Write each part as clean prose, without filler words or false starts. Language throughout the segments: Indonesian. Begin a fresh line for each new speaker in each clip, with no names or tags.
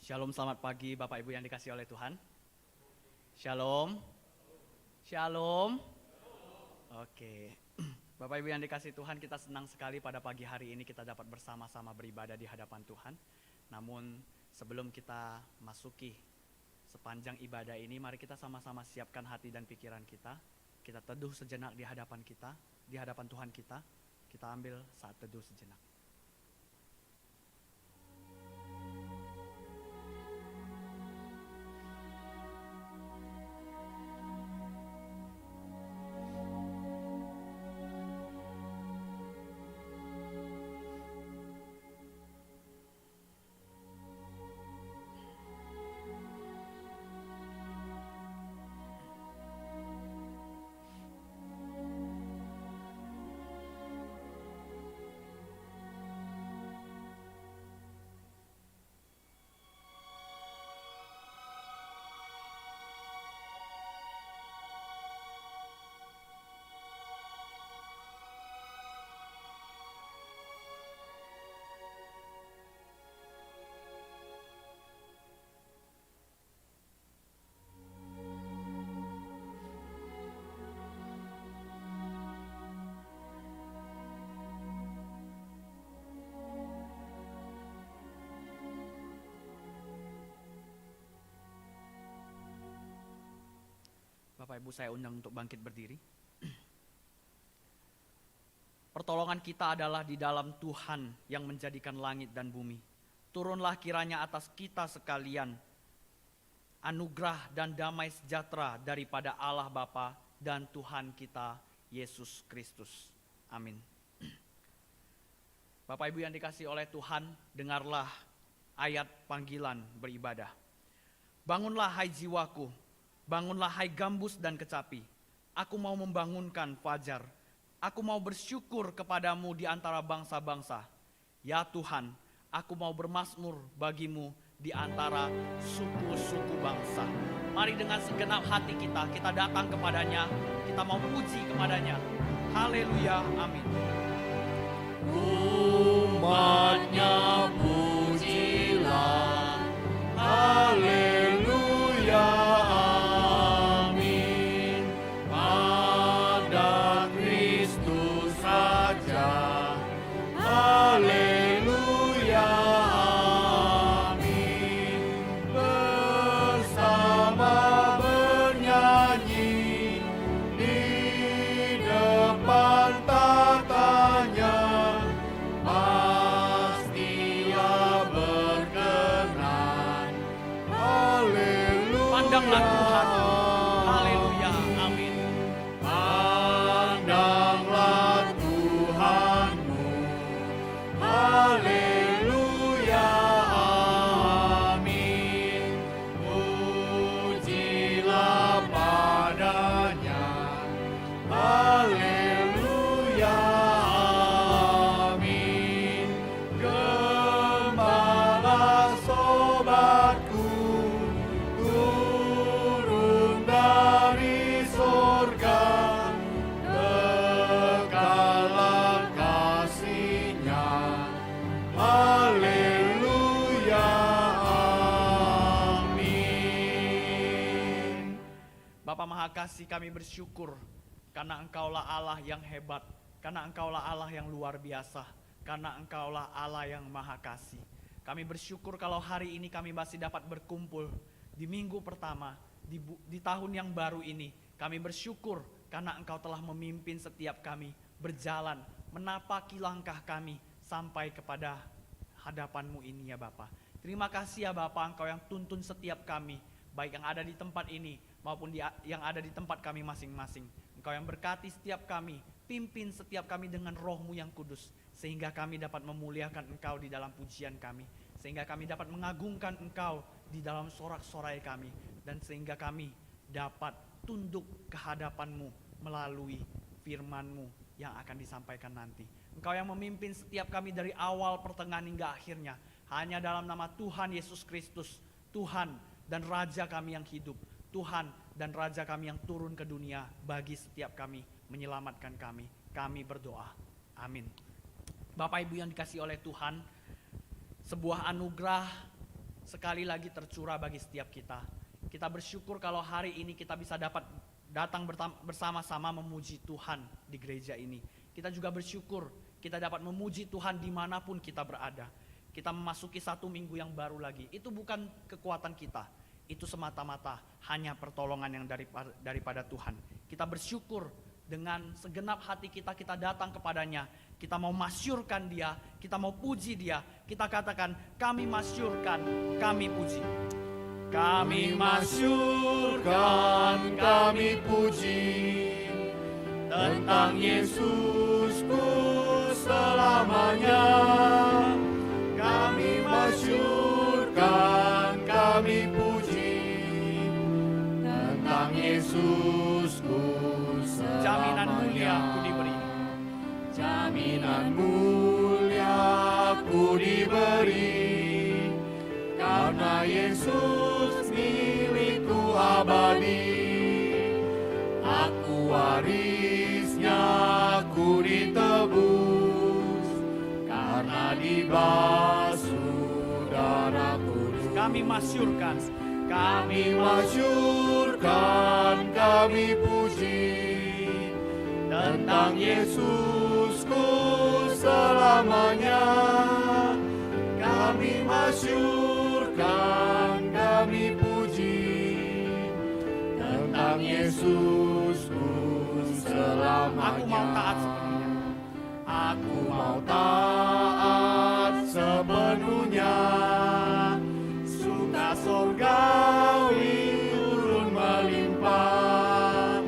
Shalom, selamat pagi Bapak Ibu yang dikasihi oleh Tuhan. Shalom. Shalom. Oke. Bapak Ibu yang dikasihi Tuhan, kita senang sekali pada pagi hari ini kita dapat bersama-sama beribadah di hadapan Tuhan. Namun sebelum kita masuki sepanjang ibadah ini, mari kita sama-sama siapkan hati dan pikiran kita. Kita teduh sejenak di hadapan kita, di hadapan Tuhan kita. Kita ambil saat teduh sejenak. Bapak Ibu, saya undang untuk bangkit berdiri. Pertolongan kita adalah di dalam Tuhan yang menjadikan langit dan bumi. Turunlah kiranya atas kita sekalian anugerah dan damai sejahtera daripada Allah Bapa dan Tuhan kita Yesus Kristus. Amin. Bapak Ibu yang dikasihi oleh Tuhan, dengarlah ayat panggilan beribadah. Bangunlah hai jiwaku, bangunlah hai gambus dan kecapi. Aku mau membangunkan fajar. Aku mau bersyukur kepadamu di antara bangsa-bangsa. Ya Tuhan, aku mau bermazmur bagimu di antara suku-suku bangsa. Mari dengan segenap hati kita datang kepadanya. Kita mau puji kepadanya. Haleluya, amin.
Umatnya pujilah, haleluya, amin. Pada Kristus saja, haleluya, amin. Bersama bernyanyi di depan tatanya, pasti Ia berkenan. Haleluya.
Pandanglah Tuhan. Haleluya, amin.
Pandanglah Tuhanmu. Haleluya, amin. Pujilah padanya. Haleluya, amin. Gembala sobatku, turun dari sorga, kekalan kasih-Nya. Haleluya, amin.
Bapa Maha Kasih, kami bersyukur karena Engkaulah Allah yang hebat, karena Engkaulah Allah yang luar biasa, karena Engkaulah Allah yang Maha Kasih. Kami bersyukur kalau hari ini kami masih dapat berkumpul di minggu pertama, di tahun yang baru ini. Kami bersyukur karena Engkau telah memimpin setiap kami berjalan, menapaki langkah kami sampai kepada hadapan-Mu ini ya Bapa. Terima kasih ya Bapa, Engkau yang tuntun setiap kami, baik yang ada di tempat ini maupun yang ada di tempat kami masing-masing. Engkau yang berkati setiap kami, pimpin setiap kami dengan Roh-Mu yang kudus, sehingga kami dapat memuliakan Engkau di dalam pujian kami, sehingga kami dapat mengagungkan Engkau di dalam sorak-sorai kami, dan sehingga kami dapat tunduk ke hadapan-Mu melalui firman-Mu yang akan disampaikan nanti. Engkau yang memimpin setiap kami dari awal, pertengahan hingga akhirnya. Hanya dalam nama Tuhan Yesus Kristus, Tuhan dan Raja kami yang hidup, Tuhan dan Raja kami yang turun ke dunia bagi setiap kami, menyelamatkan kami. Kami berdoa. Amin. Bapak Ibu yang dikasihi oleh Tuhan, sebuah anugerah sekali lagi tercurah bagi setiap kita. Kita bersyukur kalau hari ini kita bisa dapat datang bersama-sama memuji Tuhan di gereja ini. Kita juga bersyukur kita dapat memuji Tuhan dimanapun kita berada. Kita memasuki satu minggu yang baru lagi. Itu bukan kekuatan kita. Itu semata-mata hanya pertolongan yang daripada Tuhan. Kita bersyukur dengan segenap hati kita datang kepadanya. Kita mau masyurkan dia, kita mau puji dia. Kita katakan, kami masyurkan, kami puji.
Kami masyurkan, kami puji tentang Yesusku selamanya. Kami masyurkan, kami puji tentang Yesusku selamanya.
Jaminan mulia ku diberi.
Jaminan mulia ku diberi, karena Yesus milikku abadi. Aku warisnya, aku ditebus, karena dibasuh darah kudus.
Kami masyurkan,
Kami masyurkan, kami puji tentang Yesusku selamanya. Kami masyurkan, kami puji tentang Yesusku selamanya.
aku mau taat sepenuhnya.
Aku mau taat sepenuhnya. Surga sorgawi turun melimpah,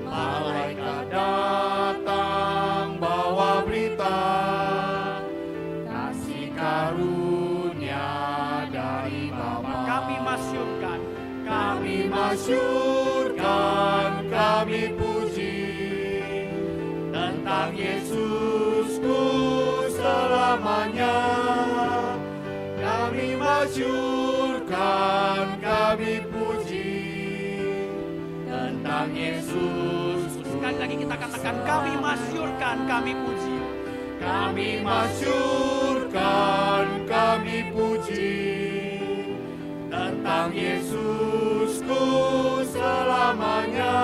malaikat datang bawa berita, kasih karunia dari Bapa.
Kami masyurkan,
Kami masyurkan, kami puji tentang Yesusku selamanya. Kami masyurkan, kami puji tentang Yesusku.
sekali lagi kita katakan, kami masyurkan, kami puji.
Kami masyurkan, kami puji tentang Yesusku selamanya.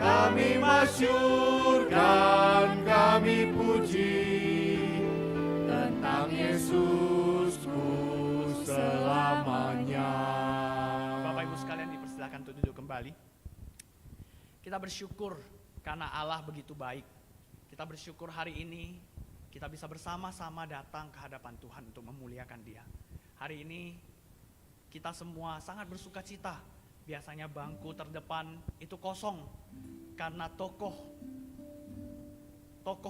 Kami masyurkan, kami puji tentang Yesusku selamanya.
Bapak Ibu sekalian dipersilakan untuk duduk kembali. Kita bersyukur karena Allah begitu baik. Kita bersyukur hari ini kita bisa bersama-sama datang ke hadapan Tuhan untuk memuliakan Dia. Hari ini kita semua sangat bersuka cita. Biasanya bangku terdepan itu kosong karena tokoh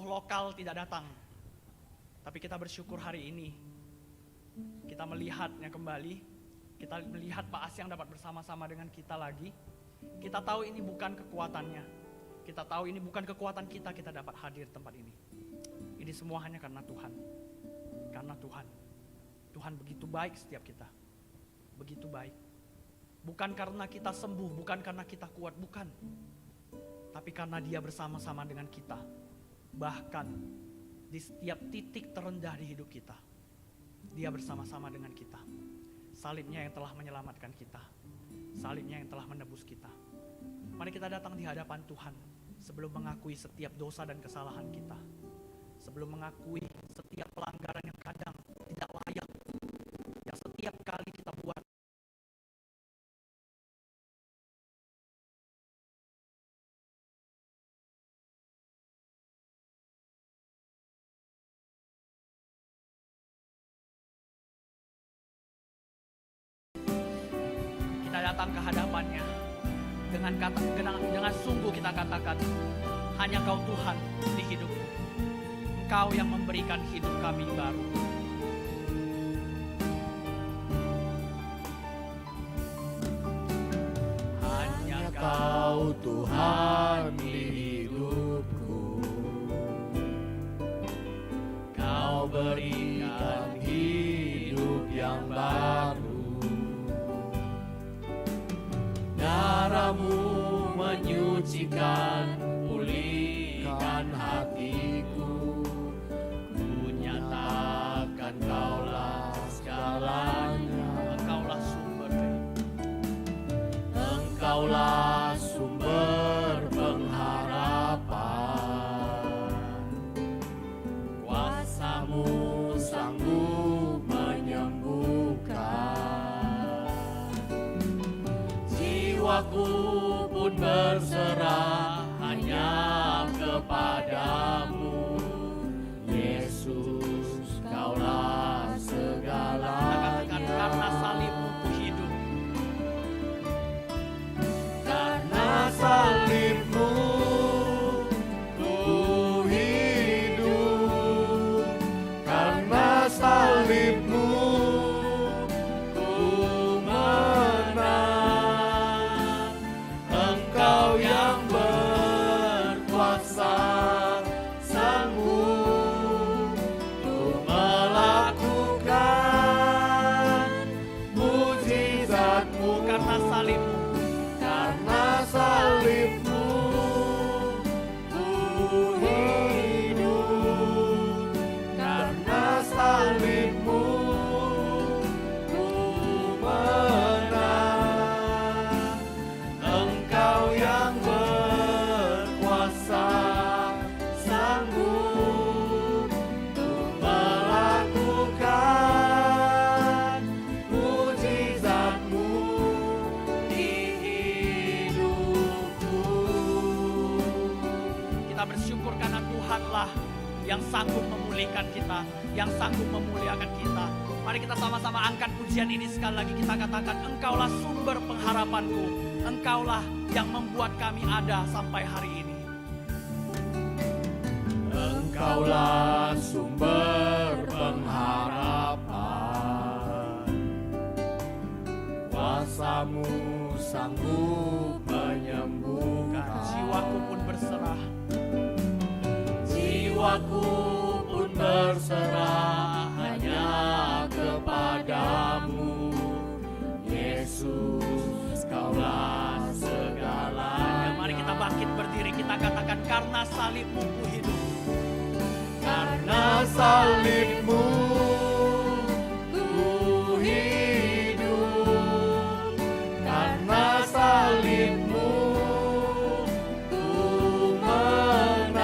lokal tidak datang. Tapi kita bersyukur hari ini kita melihatnya kembali. Kita melihat Pak Asyang dapat bersama-sama dengan kita lagi. Kita tahu ini bukan kekuatannya. Kita tahu ini bukan kekuatan kita dapat hadir di tempat ini. Ini semua hanya karena Tuhan. Karena Tuhan. Tuhan begitu baik setiap kita. Begitu baik. Bukan karena kita sembuh, bukan karena kita kuat, bukan. Tapi karena Dia bersama-sama dengan kita. Bahkan di setiap titik terendah di hidup kita, Dia bersama-sama dengan kita. Salibnya yang telah menyelamatkan kita. Salibnya yang telah menebus kita. Mari kita datang di hadapan Tuhan sebelum mengakui setiap dosa dan kesalahan kita. Sebelum mengakui setiap pelanggaran yang kadang tidak layak, yang setiap kali kita buat. Kita datang ke hadapannya dengan sungguh kita katakan, hanya Kau Tuhan di hidupku. Engkau yang memberikan hidup kami baru. Hanya
Kau Tuhan di hidupku. Kau berikan hidup yang baru. Darah-Mu menyucikan, pulihkan hatiku. Ku nyatakan Kaulah segalanya. berserah hanya kepadamu. Yesus, Kaulah segalanya.
Kita katakan karena salibmu ku hidup.
Karena salibmu ku hidup. Karena salibmu ku menang. Engkau yang berkuasa, sanggup untuk melakukan mujizat-Mu.
Karena salibmu.
Karena salibmu ku hidup. Karena salibmu ku menang. Engkau yang berkuasa, sanggup untuk melakukan mujizat-Mu di hidupku.
Kita bersyukur karena Tuhanlah yang sanggup memulihkan kita, yang sanggup memuliakan kita. Mari kita sama-sama angkat pujian ini sekali lagi. Kita katakan, Engkaulah sumber pengharapanku. Engkaulah yang membuat kami ada sampai hari ini.
Engkaulah sumber pengharapan. Kuasa-Mu sanggup menyembuhkan.
Jiwaku pun berserah.
Jiwaku pun berserah hanya kepadamu. Yesus, Kaulah segalanya.
Mari kita bangkit berdiri. Kita katakan, karena salibmu ku hidup.
Karena salibmu ku hidup. Karena salibmu ku menang.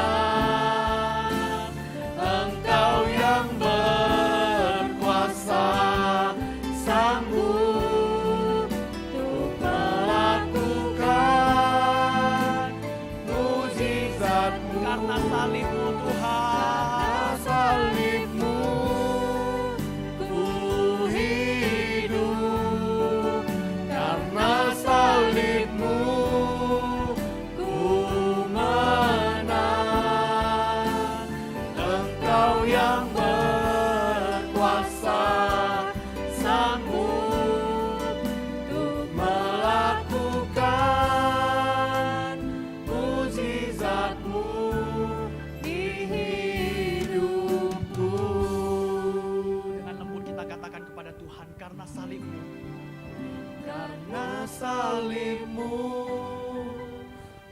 Engkau yang berkuasa, sanggup untuk melakukan mujizat-Mu.
Karena salibmu Tuhan.
Salibmu ku hidup. Karena salibmu ku menang. Engkau yang berkuasa, sanggup untuk melakukan mujizat-Mu di hidupku.
Dengan lembut kita katakan kepada Tuhan, karena salibmu.
Karena salibmu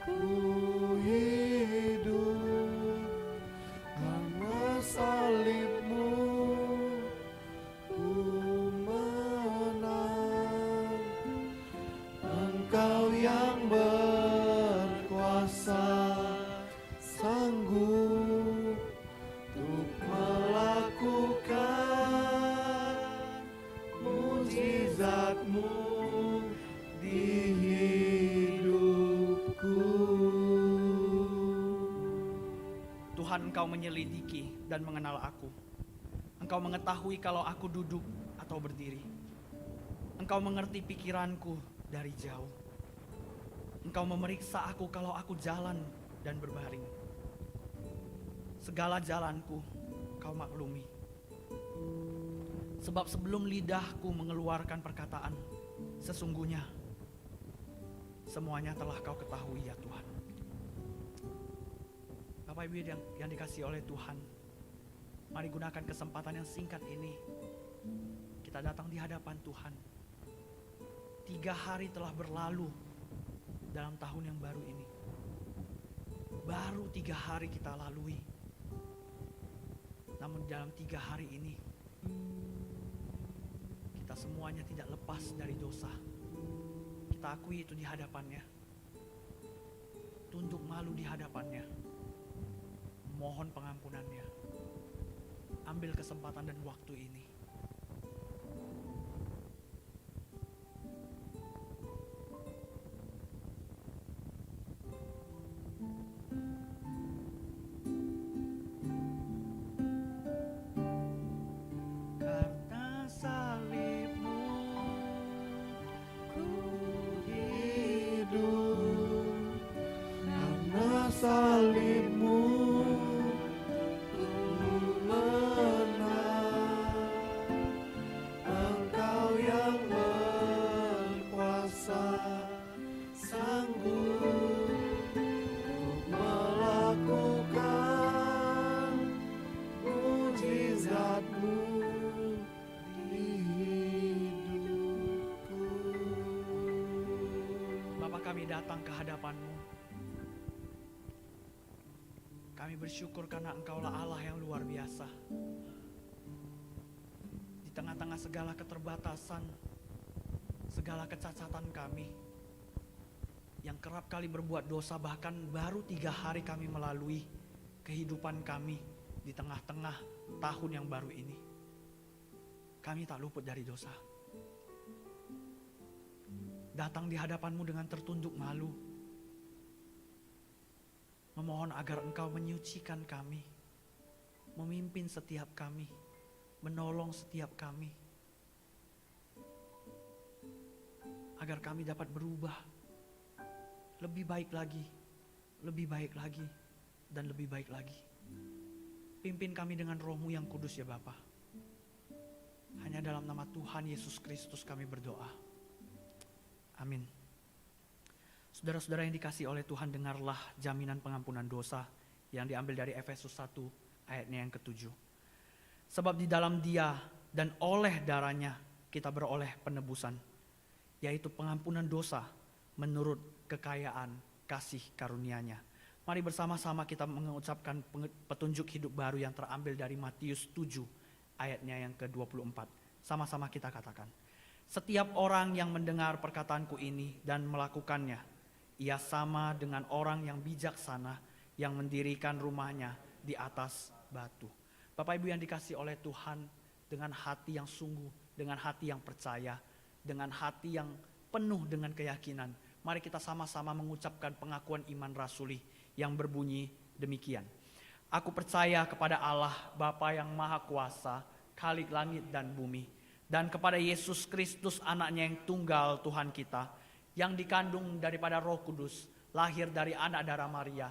ku hidup. Karena salibmu ku menang. Engkau yang berkuasa, sanggup untuk melakukan mujizat-Mu di hidupku.
Tuhan, Engkau menyelidiki dan mengenal aku. Engkau mengetahui kalau aku duduk atau berdiri. Engkau mengerti pikiranku dari jauh. Engkau memeriksa aku kalau aku jalan dan berbaring. Segala jalanku Kau maklumi. Sebab sebelum lidahku mengeluarkan perkataan, sesungguhnya semuanya telah Kau ketahui ya Tuhan. Bapak Ibu yang dikasihi oleh Tuhan, mari gunakan kesempatan yang singkat ini. Kita datang di hadapan Tuhan. 3 hari telah berlalu dalam tahun yang baru ini. Baru 3 hari kita lalui. Namun dalam 3 hari ini, kita semuanya tidak lepas dari dosa. Kita akui itu di hadapannya. Tunduk malu di hadapannya. Mohon pengampunannya. Ambil kesempatan dan waktu ini. kami datang ke hadapan-Mu. Kami bersyukur karena Engkaulah Allah yang luar biasa. Di tengah-tengah segala keterbatasan, segala kecacatan kami, yang kerap kali berbuat dosa, bahkan baru 3 hari kami melalui kehidupan kami di tengah-tengah tahun yang baru ini. Kami tak luput dari dosa. Datang di hadapan-Mu dengan tertunduk malu, memohon agar Engkau menyucikan kami, memimpin setiap kami, menolong setiap kami, agar kami dapat berubah lebih baik lagi, lebih baik lagi, dan lebih baik lagi. Pimpin kami dengan Roh-Mu yang kudus ya Bapa. Hanya dalam nama Tuhan Yesus Kristus kami berdoa. Amin. Saudara-saudara yang dikasihi oleh Tuhan, dengarlah jaminan pengampunan dosa yang diambil dari Efesus 1 ayatnya yang ke-7. Sebab di dalam Dia dan oleh darahnya kita beroleh penebusan, yaitu pengampunan dosa menurut kekayaan kasih karunia-Nya. Mari bersama-sama kita mengucapkan petunjuk hidup baru yang terambil dari Matius 7 ayatnya yang ke-24. Sama-sama kita katakan. Setiap orang yang mendengar perkataanku ini dan melakukannya, ia sama dengan orang yang bijaksana yang mendirikan rumahnya di atas batu. Bapak Ibu yang dikasihi oleh Tuhan, dengan hati yang sungguh, dengan hati yang percaya, dengan hati yang penuh dengan keyakinan, mari kita sama-sama mengucapkan pengakuan iman rasuli yang berbunyi demikian. Aku percaya kepada Allah Bapa yang Maha Kuasa, Khalik langit dan bumi, dan kepada Yesus Kristus anaknya yang tunggal Tuhan kita, yang dikandung daripada Roh Kudus, lahir dari anak darah Maria,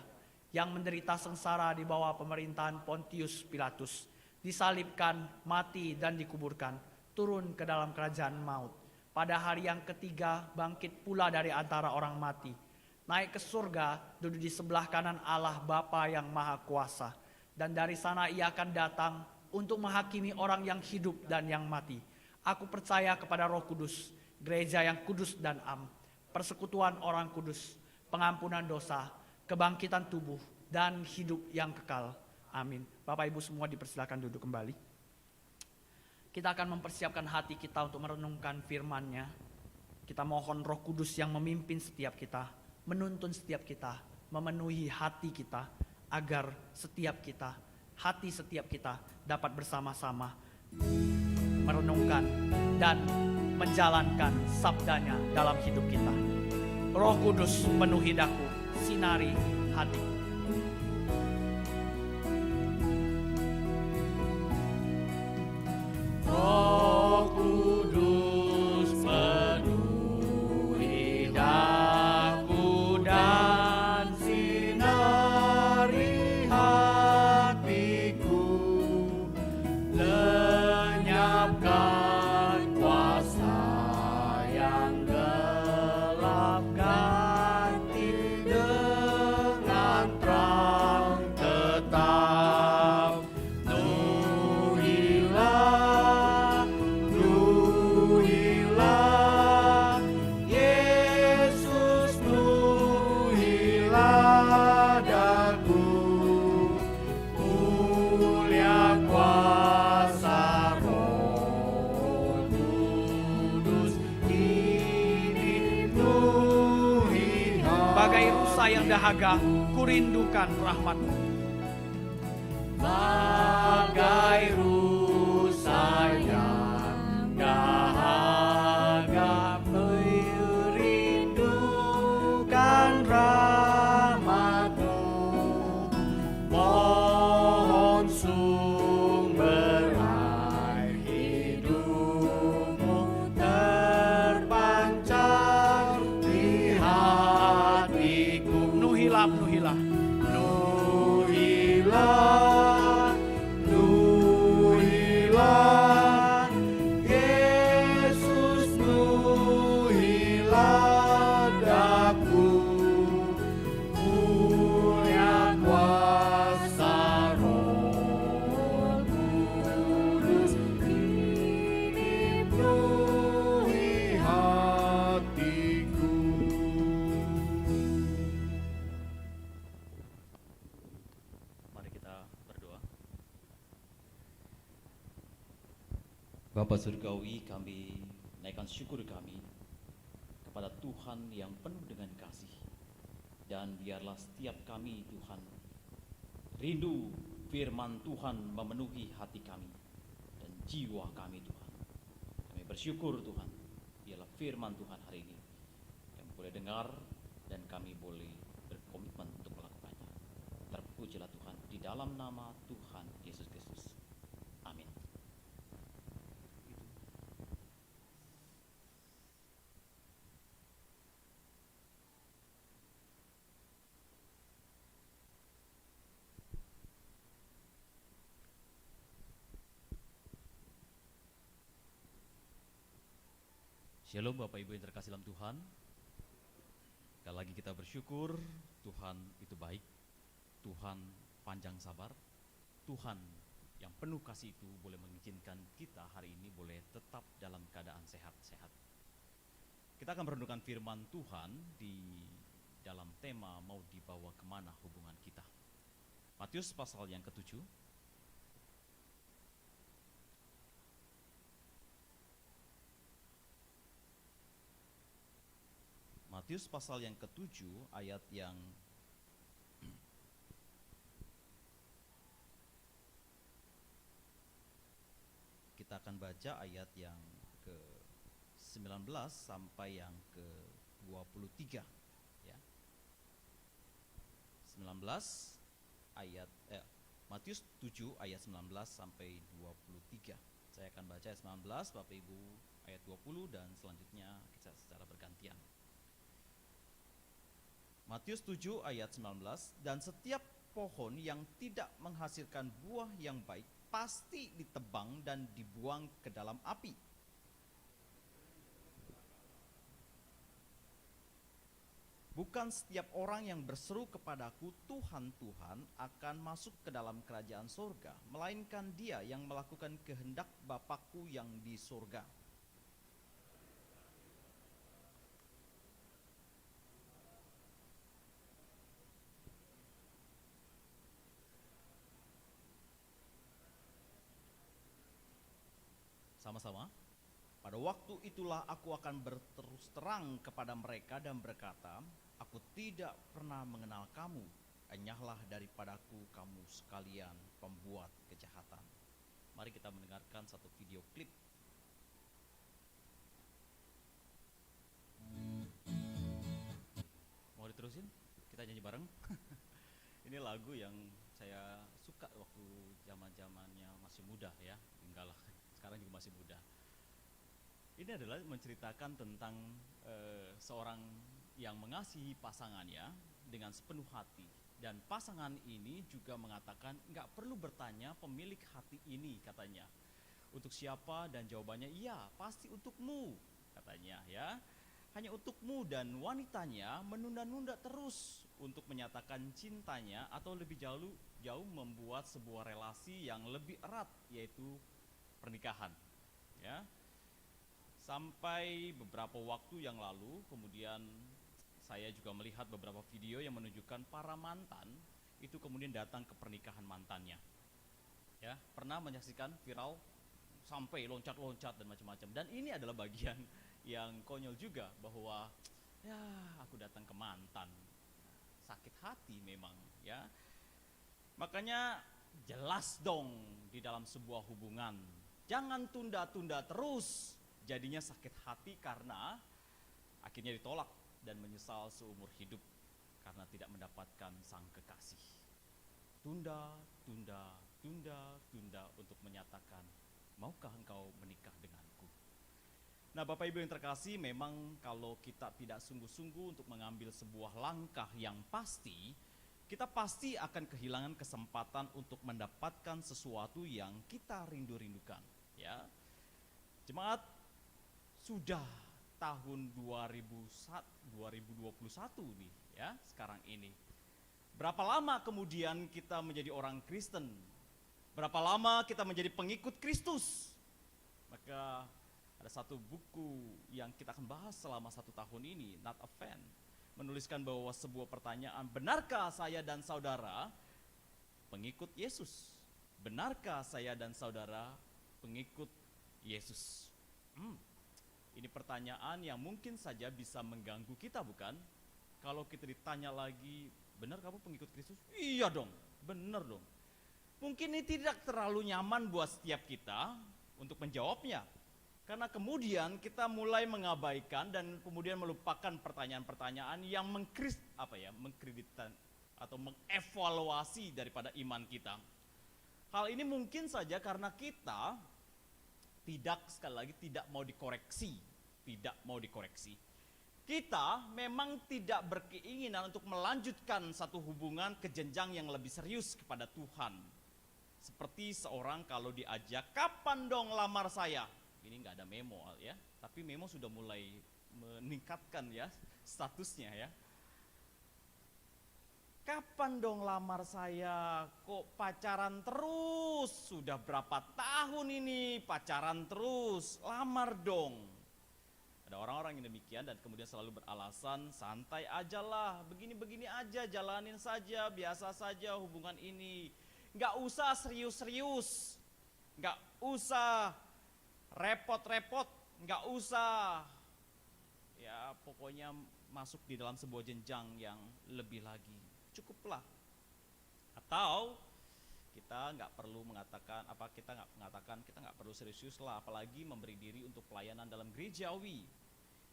yang menderita sengsara di bawah pemerintahan Pontius Pilatus, disalibkan, mati dan dikuburkan, turun ke dalam kerajaan maut. Pada hari yang ketiga bangkit pula dari antara orang mati, naik ke surga, duduk di sebelah kanan Allah Bapa yang Maha Kuasa, dan dari sana ia akan datang untuk menghakimi orang yang hidup dan yang mati. Aku percaya kepada Roh Kudus, gereja yang kudus dan am, persekutuan orang kudus, pengampunan dosa, kebangkitan tubuh, dan hidup yang kekal. Amin. Bapak Ibu semua dipersilakan duduk kembali. Kita akan mempersiapkan hati kita untuk merenungkan firman-Nya. Kita mohon Roh Kudus yang memimpin setiap kita, menuntun setiap kita, memenuhi hati kita, agar hati setiap kita dapat bersama-sama merenungkan dan menjalankan sabdanya dalam hidup kita. Roh Kudus penuhi daku, sinari hatiku.
Roh Kudus penuhi daku dan sinari hatiku, lenyapkan kuasa yang gelap, ganti dengan terang tetap. Nuhilah Yesus, nuhilah daku, mulia kuasa Roh Kudus ini nuhilah.
Bagai rusa yang dahaga, kurindukan rahmat-Mu.
Bagai rusa yang dahaga, merindukan rahmat-Mu. Mohon sumber air hidup-Mu terpancar di hatiku.
Nuhilah.
Nuhilah
Bapa Surgawi, kami naikkan syukur kami kepada Tuhan yang penuh dengan kasih. Dan biarlah setiap kami, Tuhan, rindu firman Tuhan memenuhi hati kami dan jiwa kami, Tuhan. Kami bersyukur, Tuhan, biarlah firman Tuhan hari ini yang boleh dengar dan kami boleh berkomitmen untuk melakukannya. Terpujilah Tuhan di dalam nama Tuhan Yesus Kristus. Amin. Shalom Bapak Ibu yang terkasih dalam Tuhan. Sekali lagi kita bersyukur, Tuhan itu baik, Tuhan panjang sabar, Tuhan yang penuh kasih itu boleh mengizinkan kita hari ini boleh tetap dalam keadaan sehat-sehat. Kita akan merenungkan firman Tuhan di dalam tema mau dibawa kemana hubungan kita. Matius pasal yang ke-7. Matius pasal yang ke-7 ayat yang kita akan baca ayat yang ke-19 sampai yang ke-23 ya. 19 ayat Matius 7 ayat 19 sampai 23. Saya akan baca ayat 19, Bapak Ibu ayat 20 dan selanjutnya kita secara bergantian. Matius 7 ayat 19, dan setiap pohon yang tidak menghasilkan buah yang baik pasti ditebang dan dibuang ke dalam api. Bukan setiap orang yang berseru kepadaku Tuhan, Tuhan akan masuk ke dalam kerajaan sorga, melainkan dia yang melakukan kehendak Bapakku yang di sorga. Sama-sama. Pada waktu itulah aku akan berterus terang kepada mereka dan berkata, aku tidak pernah mengenal kamu, enyahlah daripadaku kamu sekalian pembuat kejahatan. Mari kita mendengarkan satu video klip. Mau diterusin? Kita nyanyi bareng. Ini lagu yang saya suka waktu zaman-zamannya masih muda ya. Enggak lah, sekarang juga masih muda. Ini adalah menceritakan tentang seorang yang mengasihi pasangannya dengan sepenuh hati. Dan pasangan ini juga mengatakan nggak perlu bertanya pemilik hati ini, katanya. Untuk siapa? Dan jawabannya iya, pasti untukmu, katanya ya. Hanya untukmu, dan wanitanya menunda-nunda terus untuk menyatakan cintanya atau lebih jauh membuat sebuah relasi yang lebih erat, yaitu pernikahan ya. Sampai beberapa waktu yang lalu kemudian saya juga melihat beberapa video yang menunjukkan para mantan itu kemudian datang ke pernikahan mantannya ya. Pernah menyaksikan viral sampai loncat-loncat dan macam-macam. Dan ini adalah bagian yang konyol juga, bahwa ya aku datang ke mantan, sakit hati memang ya. Makanya jelas dong di dalam sebuah hubungan, jangan tunda-tunda terus. Jadinya sakit hati karena akhirnya ditolak dan menyesal seumur hidup karena tidak mendapatkan sang kekasih. Tunda untuk menyatakan, maukah engkau menikah denganku? Nah Bapak Ibu yang terkasih, memang kalau kita tidak sungguh-sungguh untuk mengambil sebuah langkah yang pasti, kita pasti akan kehilangan kesempatan untuk mendapatkan sesuatu yang kita rindu-rindukan ya. Jemaat, sudah tahun 2021 nih ya sekarang ini. Berapa lama kemudian kita menjadi orang Kristen? Berapa lama kita menjadi pengikut Kristus? Maka ada satu buku yang kita akan bahas selama 1 tahun ini, Not a Fan, menuliskan bahwa sebuah pertanyaan, benarkah saya dan saudara pengikut Yesus? Benarkah saya dan saudara pengikut Yesus? Ini pertanyaan yang mungkin saja bisa mengganggu kita, bukan? Kalau kita ditanya lagi, benar kamu pengikut Kristus? Iya dong, benar dong. Mungkin ini tidak terlalu nyaman buat setiap kita untuk menjawabnya. Karena kemudian kita mulai mengabaikan dan kemudian melupakan pertanyaan-pertanyaan yang mengkreditkan atau mengevaluasi daripada iman kita. Hal ini mungkin saja karena kita sekali lagi tidak mau dikoreksi. Kita memang tidak berkeinginan untuk melanjutkan satu hubungan ke jenjang yang lebih serius kepada Tuhan. Seperti seorang kalau diajak, kapan dong lamar saya? Ini nggak ada memo ya, tapi memo sudah mulai meningkatkan ya statusnya ya. Kapan dong lamar saya? Kok pacaran terus? Sudah berapa tahun ini pacaran terus? Lamar dong. Ada orang-orang yang demikian dan kemudian selalu beralasan, santai aja lah, begini-begini aja, jalanin saja, biasa saja hubungan ini. Nggak usah serius-serius, nggak usah repot-repot, nggak usah ya pokoknya masuk di dalam sebuah jenjang yang lebih lagi, cukuplah. Atau kita nggak perlu mengatakan kita nggak perlu serius lah, apalagi memberi diri untuk pelayanan dalam gerejawi.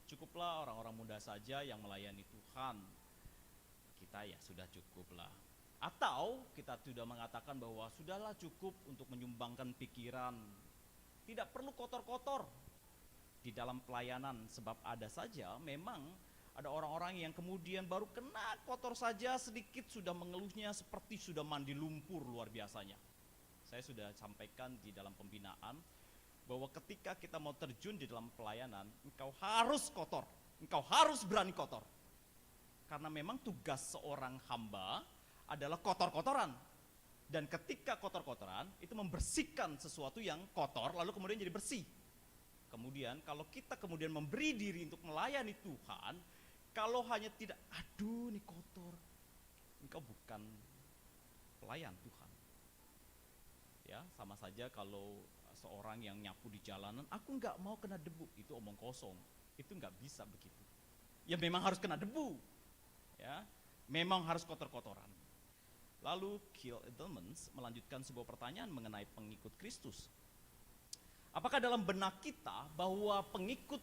Cukuplah orang-orang muda saja yang melayani Tuhan, kita ya sudah cukuplah. Atau kita sudah mengatakan bahwa sudahlah cukup untuk menyumbangkan pikiran, tidak perlu kotor-kotor di dalam pelayanan, sebab ada saja memang ada orang-orang yang kemudian baru kena kotor saja sedikit sudah mengeluhnya seperti sudah mandi lumpur luar biasanya. Saya sudah sampaikan di dalam pembinaan bahwa ketika kita mau terjun di dalam pelayanan, engkau harus kotor, engkau harus berani kotor. Karena memang tugas seorang hamba adalah kotor-kotoran. Dan ketika kotor-kotoran, itu membersihkan sesuatu yang kotor, lalu kemudian jadi bersih. Kemudian kalau kita kemudian memberi diri untuk melayani Tuhan, kalau hanya tidak, aduh ini kotor, engkau bukan pelayan Tuhan. Ya, sama saja kalau seorang yang nyapu di jalanan, aku nggak mau kena debu, itu omong kosong, itu nggak bisa begitu. Ya memang harus kena debu, ya, memang harus kotor-kotoran. Lalu Keith Edelmans melanjutkan sebuah pertanyaan mengenai pengikut Kristus. Apakah dalam benak kita bahwa pengikut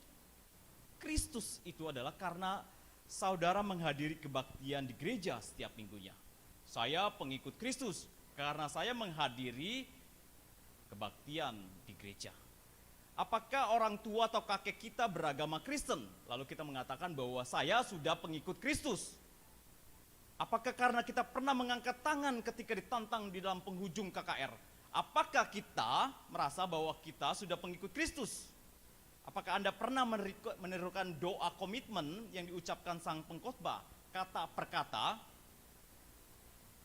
Kristus itu adalah karena saudara menghadiri kebaktian di gereja setiap minggunya? Saya pengikut Kristus karena saya menghadiri kebaktian di gereja. Apakah orang tua atau kakek kita beragama Kristen, lalu kita mengatakan bahwa saya sudah pengikut Kristus? Apakah karena kita pernah mengangkat tangan ketika ditantang di dalam penghujung KKR? Apakah kita merasa bahwa kita sudah pengikut Kristus? Apakah Anda pernah menirukan doa komitmen yang diucapkan sang pengkhotbah kata per kata?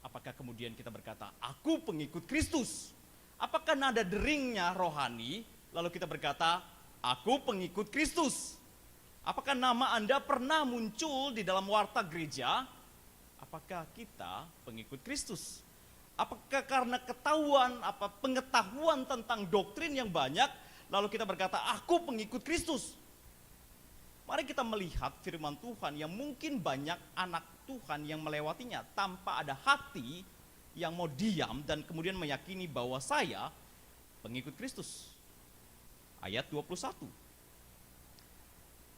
Apakah kemudian kita berkata, aku pengikut Kristus? Apakah nada deringnya rohani, lalu kita berkata, aku pengikut Kristus? Apakah nama Anda pernah muncul di dalam warta gereja? Apakah kita pengikut Kristus? Apakah karena pengetahuan tentang doktrin yang banyak, lalu kita berkata, aku pengikut Kristus? Mari kita melihat firman Tuhan yang mungkin banyak anak Tuhan yang melewatinya tanpa ada hati yang mau diam dan kemudian meyakini bahwa saya pengikut Kristus. Ayat 21.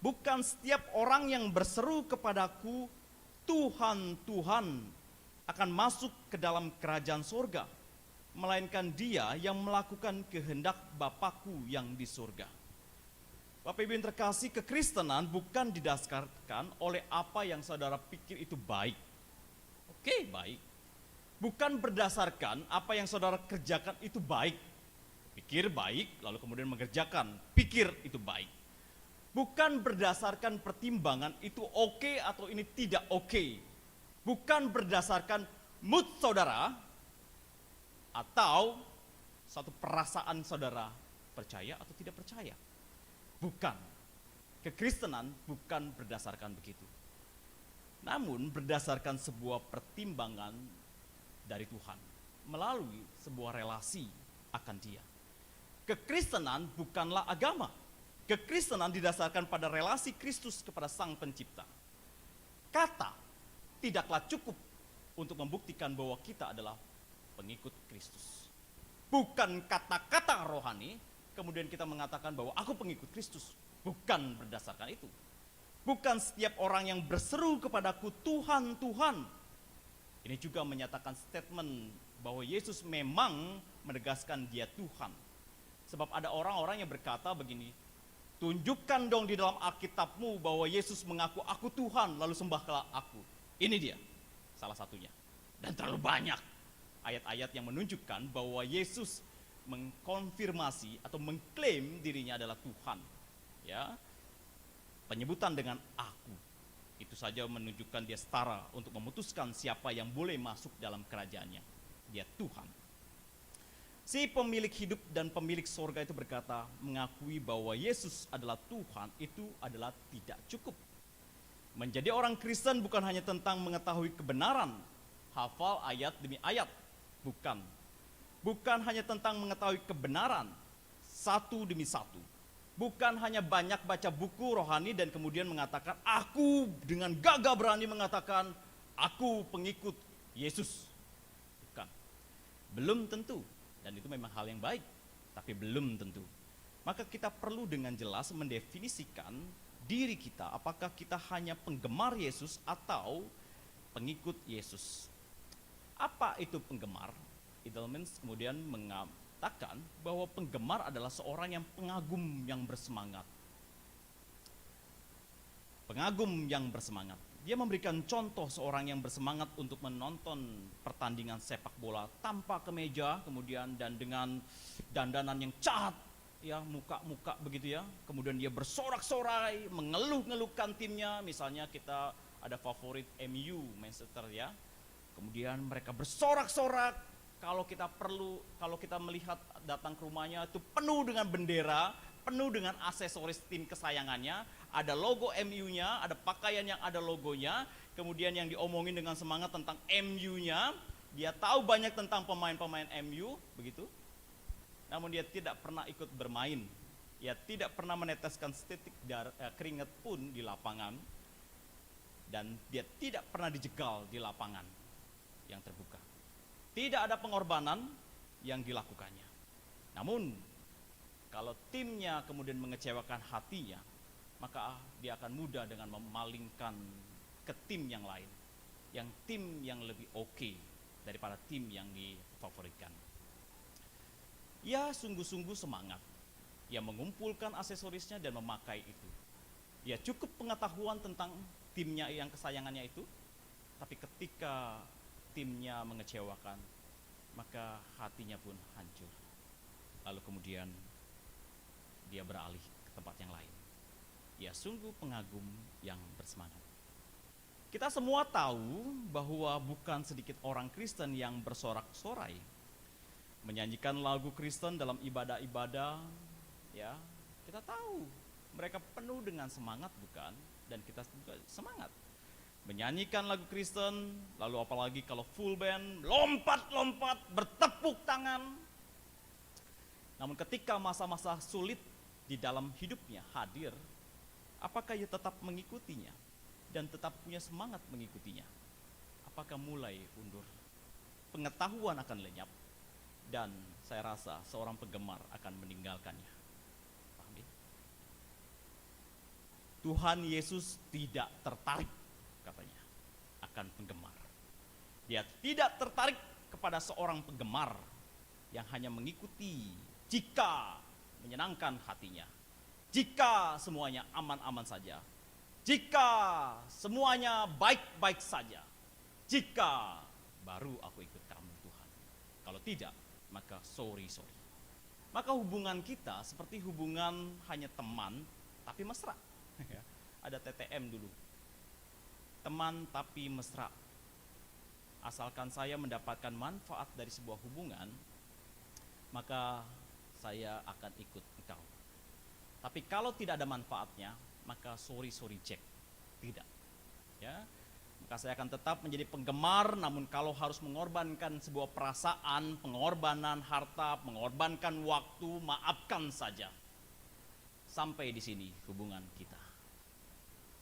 Bukan setiap orang yang berseru kepadaku, Tuhan, Tuhan, akan masuk ke dalam kerajaan surga, melainkan dia yang melakukan kehendak Bapakku yang di surga. Bapak Ibu yang terkasih, kekristenan bukan didasarkan oleh apa yang saudara pikir itu baik. Oke, baik. Bukan berdasarkan apa yang saudara kerjakan itu baik. Pikir baik, lalu kemudian mengerjakan, pikir itu baik. Bukan berdasarkan pertimbangan itu oke atau ini tidak oke. Bukan berdasarkan mood saudara atau satu perasaan saudara percaya atau tidak percaya. Bukan. Kekristenan bukan berdasarkan begitu. Namun berdasarkan sebuah pertimbangan dari Tuhan melalui sebuah relasi akan Dia. Kekristenan bukanlah agama. Kekristenan didasarkan pada relasi Kristus kepada Sang Pencipta. Kata tidaklah cukup untuk membuktikan bahwa kita adalah pengikut Kristus. Bukan kata-kata rohani, kemudian kita mengatakan bahwa aku pengikut Kristus. Bukan berdasarkan itu. Bukan setiap orang yang berseru kepadaku, Tuhan, Tuhan. Ini juga menyatakan statement bahwa Yesus memang menegaskan dia Tuhan. Sebab ada orang-orang yang berkata begini, tunjukkan dong di dalam Alkitabmu bahwa Yesus mengaku aku Tuhan, lalu sembahlah aku. Ini dia, salah satunya. Dan terlalu banyak ayat-ayat yang menunjukkan bahwa Yesus mengkonfirmasi atau mengklaim dirinya adalah Tuhan. Ya, penyebutan dengan aku itu saja menunjukkan dia setara untuk memutuskan siapa yang boleh masuk dalam kerajaannya. Dia Tuhan. Si pemilik hidup dan pemilik sorga itu berkata, mengakui bahwa Yesus adalah Tuhan itu adalah tidak cukup. Menjadi orang Kristen bukan hanya tentang mengetahui kebenaran, hafal ayat demi ayat, bukan. Bukan hanya tentang mengetahui kebenaran satu demi satu. Bukan hanya banyak baca buku rohani dan kemudian mengatakan, aku dengan gagah berani mengatakan, aku pengikut Yesus. Bukan. Belum tentu. Dan itu memang hal yang baik, tapi belum tentu. Maka kita perlu dengan jelas mendefinisikan diri kita, apakah kita hanya penggemar Yesus atau pengikut Yesus. Apa itu penggemar? Edelman kemudian mengatakan bahwa penggemar adalah seorang yang pengagum yang bersemangat. Pengagum yang bersemangat. Dia memberikan contoh seorang yang bersemangat untuk menonton pertandingan sepak bola tanpa kemeja, kemudian dan dengan dandanan yang cahat, ya muka-muka begitu ya. Kemudian dia bersorak-sorai, mengeluh-ngeluhkan timnya. Misalnya kita ada favorit MU, Manchester ya. Kemudian mereka bersorak-sorak. Kalau kita melihat datang ke rumahnya itu penuh dengan bendera, penuh dengan aksesoris tim kesayangannya, ada logo MU-nya, ada pakaian yang ada logonya, kemudian yang diomongin dengan semangat tentang MU-nya, dia tahu banyak tentang pemain-pemain MU, begitu. Namun dia tidak pernah ikut bermain, dia tidak pernah meneteskan setitik keringat pun di lapangan, dan dia tidak pernah dijegal di lapangan yang terbuka. Tidak ada pengorbanan yang dilakukannya. Namun, kalau timnya kemudian mengecewakan hatinya, maka dia akan mudah dengan memalingkan ke tim yang lain, yang tim yang lebih oke daripada tim yang difavoritkan. Ia sungguh-sungguh semangat, ia mengumpulkan aksesorisnya dan memakai itu. Ia cukup pengetahuan tentang timnya yang kesayangannya itu, tapi ketika timnya mengecewakan, maka hatinya pun hancur. Lalu kemudian dia beralih ke tempat yang lain. Ia sungguh pengagum yang bersemangat. Kita semua tahu bahwa bukan sedikit orang Kristen yang bersorak-sorai, menyanyikan lagu Kristen dalam ibadah-ibadah, ya. Kita tahu mereka penuh dengan semangat, bukan? Dan kita juga semangat menyanyikan lagu Kristen, lalu apalagi kalau full band, lompat-lompat, bertepuk tangan. Namun ketika masa-masa sulit di dalam hidupnya hadir, apakah ia tetap mengikutinya dan tetap punya semangat mengikutinya? Apakah mulai undur? Pengetahuan akan lenyap dan saya rasa seorang penggemar akan meninggalkannya. Paham ya? Tuhan Yesus tidak tertarik katanya akan penggemar. Dia tidak tertarik kepada seorang penggemar yang hanya mengikuti jika menyenangkan hatinya, jika semuanya aman-aman saja, jika semuanya baik-baik saja, jika baru aku ikut kamu Tuhan. Kalau tidak, maka sorry. Maka hubungan kita seperti hubungan hanya teman tapi mesra. Ada TTM dulu, teman tapi mesra. Asalkan saya mendapatkan manfaat dari sebuah hubungan, maka saya akan ikut engkau. Tapi kalau tidak ada manfaatnya, maka sorry Jack. Tidak. Ya. maka saya akan tetap menjadi penggemar, namun kalau harus mengorbankan sebuah perasaan, pengorbanan harta, mengorbankan waktu, maafkan saja. Sampai di sini hubungan kita.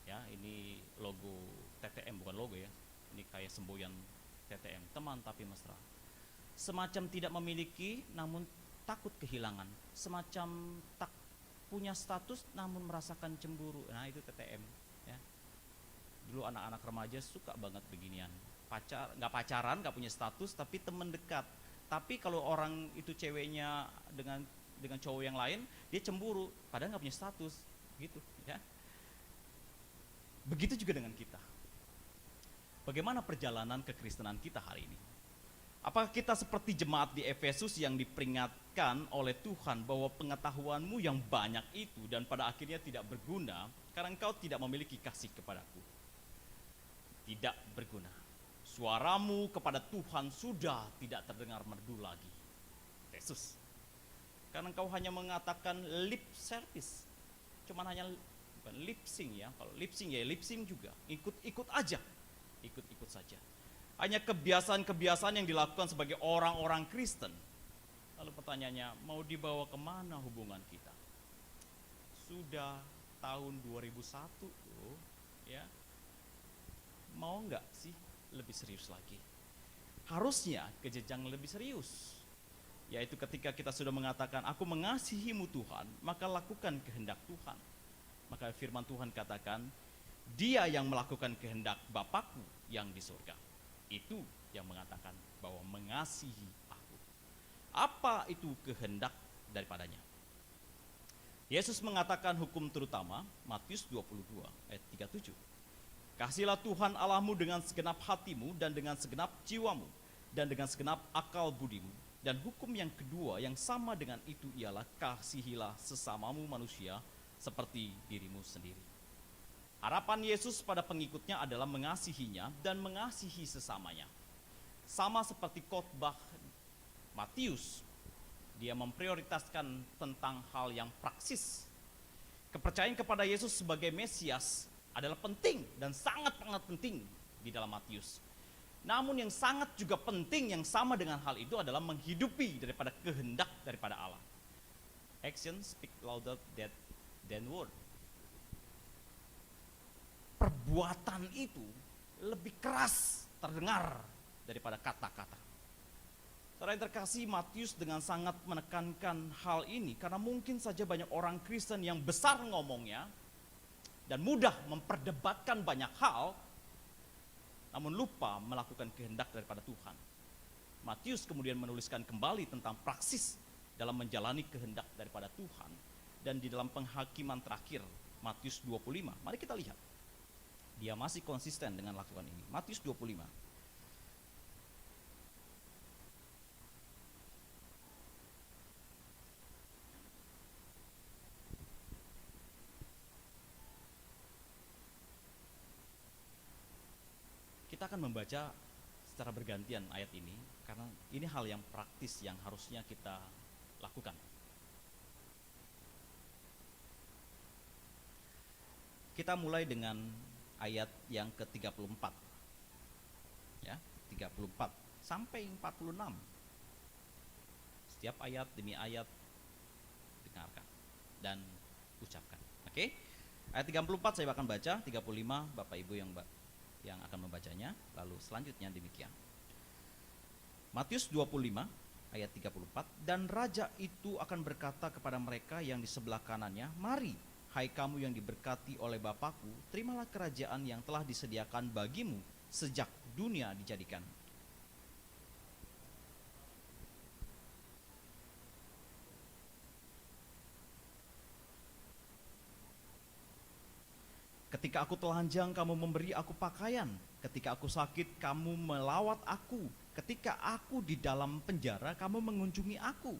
Ya, ini logo TTM, bukan logo ya. Ini kayak semboyan TTM, teman tapi mesra. Semacam tidak memiliki namun takut kehilangan. Semacam tak punya status namun merasakan cemburu. Nah, itu TTM, ya. Dulu anak-anak remaja suka banget beginian. Nggak pacaran, nggak punya status, tapi teman dekat. Tapi kalau orang itu ceweknya dengan cowok yang lain, dia cemburu, padahal nggak punya status, gitu, ya. Begitu juga dengan kita. Bagaimana perjalanan kekristenan kita hari ini? Apakah kita seperti jemaat di Efesus yang diperingatkan oleh Tuhan bahwa pengetahuanmu yang banyak itu dan pada akhirnya tidak berguna karena engkau tidak memiliki kasih kepadaku? Tidak berguna. Suaramu kepada Tuhan sudah tidak terdengar merdu lagi. Yesus. Karena engkau hanya mengatakan lip service. Cuman hanya bukan lip sync ya. Kalau lip sync ya lip sync juga. Ikut-ikut aja. Ikut-ikut saja. Hanya kebiasaan-kebiasaan yang dilakukan sebagai orang-orang Kristen. Lalu pertanyaannya, mau dibawa kemana hubungan kita? Sudah tahun 2001 tuh, ya. Mau nggak sih lebih serius lagi? Harusnya ke jenjang lebih serius, yaitu ketika kita sudah mengatakan aku mengasihimu Tuhan, maka lakukan kehendak Tuhan. Maka firman Tuhan katakan, dia yang melakukan kehendak Bapakku yang di surga, itu yang mengatakan bahwa mengasihi aku. Apa itu kehendak daripadanya? Yesus mengatakan hukum terutama, Matius 22 ayat 37. Kasihilah Tuhan Allahmu dengan segenap hatimu dan dengan segenap jiwamu dan dengan segenap akal budimu. Dan hukum yang kedua yang sama dengan itu ialah kasihilah sesamamu manusia seperti dirimu sendiri. Harapan Yesus pada pengikutnya adalah mengasihinya dan mengasihi sesamanya. Sama seperti khotbah Matius, dia memprioritaskan tentang hal yang praksis. Kepercayaan kepada Yesus sebagai Mesias adalah penting dan sangat-sangat penting di dalam Matius. Namun yang sangat juga penting yang sama dengan hal itu adalah menghidupi daripada kehendak daripada Allah. Action speak louder than word. Perbuatan itu lebih keras terdengar daripada kata-kata. Saudara yang terkasih, Matius dengan sangat menekankan hal ini karena mungkin saja banyak orang Kristen yang besar ngomongnya dan mudah memperdebatkan banyak hal, namun lupa melakukan kehendak daripada Tuhan. Matius kemudian menuliskan kembali tentang praksis dalam menjalani kehendak daripada Tuhan. Dan di dalam penghakiman terakhir, Matius 25, mari kita lihat. Dia masih konsisten dengan lakukan ini. Matius 25. Kita akan membaca secara bergantian ayat ini karena ini hal yang praktis yang harusnya kita lakukan. Kita mulai dengan ayat yang ke-34. Ya, 34 sampai 46. Setiap ayat demi ayat dengarkan dan ucapkan. Oke? Ayat 34 saya akan baca, 35 Bapak Ibu yang akan membacanya, lalu selanjutnya demikian. Matius 25 ayat 34, dan raja itu akan berkata kepada mereka yang di sebelah kanannya, mari, hai kamu yang diberkati oleh Bapakku, terimalah kerajaan yang telah disediakan bagimu sejak dunia dijadikan. Ketika aku telanjang, kamu memberi aku pakaian. Ketika aku sakit, kamu melawat aku. Ketika aku di dalam penjara, kamu mengunjungi aku.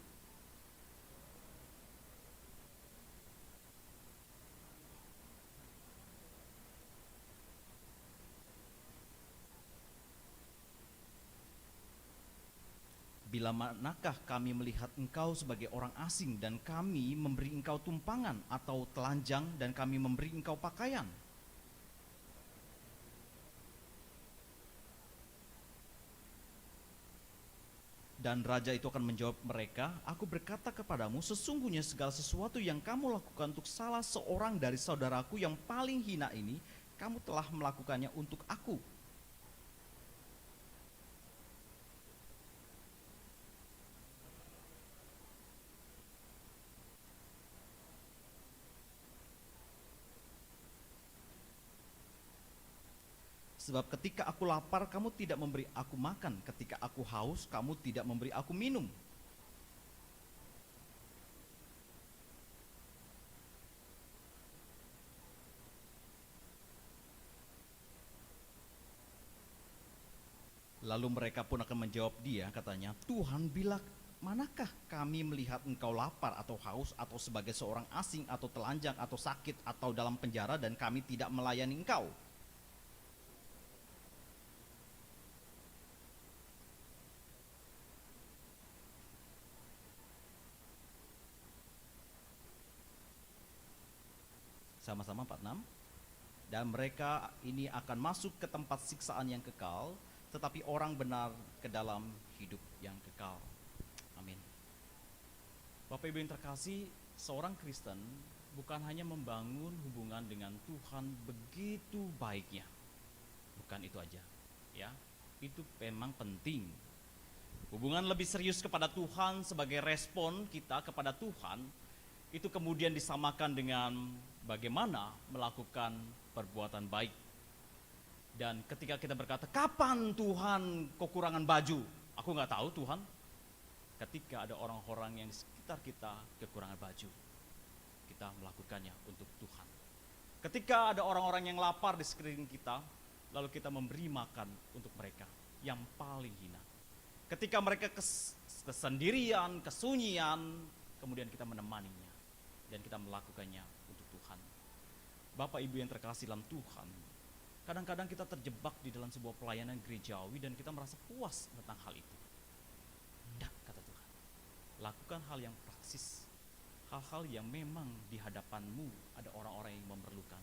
Bila manakah kami melihat engkau sebagai orang asing dan kami memberi engkau tumpangan, atau telanjang dan kami memberi engkau pakaian? Dan raja itu akan menjawab mereka, aku berkata kepadamu, sesungguhnya segala sesuatu yang kamu lakukan untuk salah seorang dari saudaraku yang paling hina ini, kamu telah melakukannya untuk aku. Sebab ketika aku lapar, kamu tidak memberi aku makan. Ketika aku haus, kamu tidak memberi aku minum. Lalu mereka pun akan menjawab dia, katanya, Tuhan, bila manakah kami melihat engkau lapar atau haus atau sebagai seorang asing atau telanjang atau sakit atau dalam penjara dan kami tidak melayani engkau? Sama-sama 46. Dan mereka ini akan masuk ke tempat siksaan yang kekal, tetapi orang benar ke dalam hidup yang kekal. Amin. Bapak Ibu yang terkasih, seorang Kristen bukan hanya membangun hubungan dengan Tuhan begitu baiknya. Bukan itu aja, ya. Itu memang penting. Hubungan lebih serius kepada Tuhan sebagai respon kita kepada Tuhan, itu kemudian disamakan dengan bagaimana melakukan perbuatan baik. Dan ketika kita berkata, kapan Tuhan kekurangan baju? Aku nggak tahu Tuhan. Ketika ada orang-orang yang di sekitar kita kekurangan baju, kita melakukannya untuk Tuhan. Ketika ada orang-orang yang lapar di sekeliling kita, lalu kita memberi makan untuk mereka yang paling hina. Ketika mereka kesendirian, kesunyian, kemudian kita menemaninya dan kita melakukannya untuk Tuhan. Bapak Ibu yang terkasih dalam Tuhan, kadang-kadang kita terjebak di dalam sebuah pelayanan gerejawi dan kita merasa puas tentang hal itu. Tidak, kata Tuhan. Lakukan hal yang praksis, hal-hal yang memang di hadapanmu ada orang-orang yang memerlukan.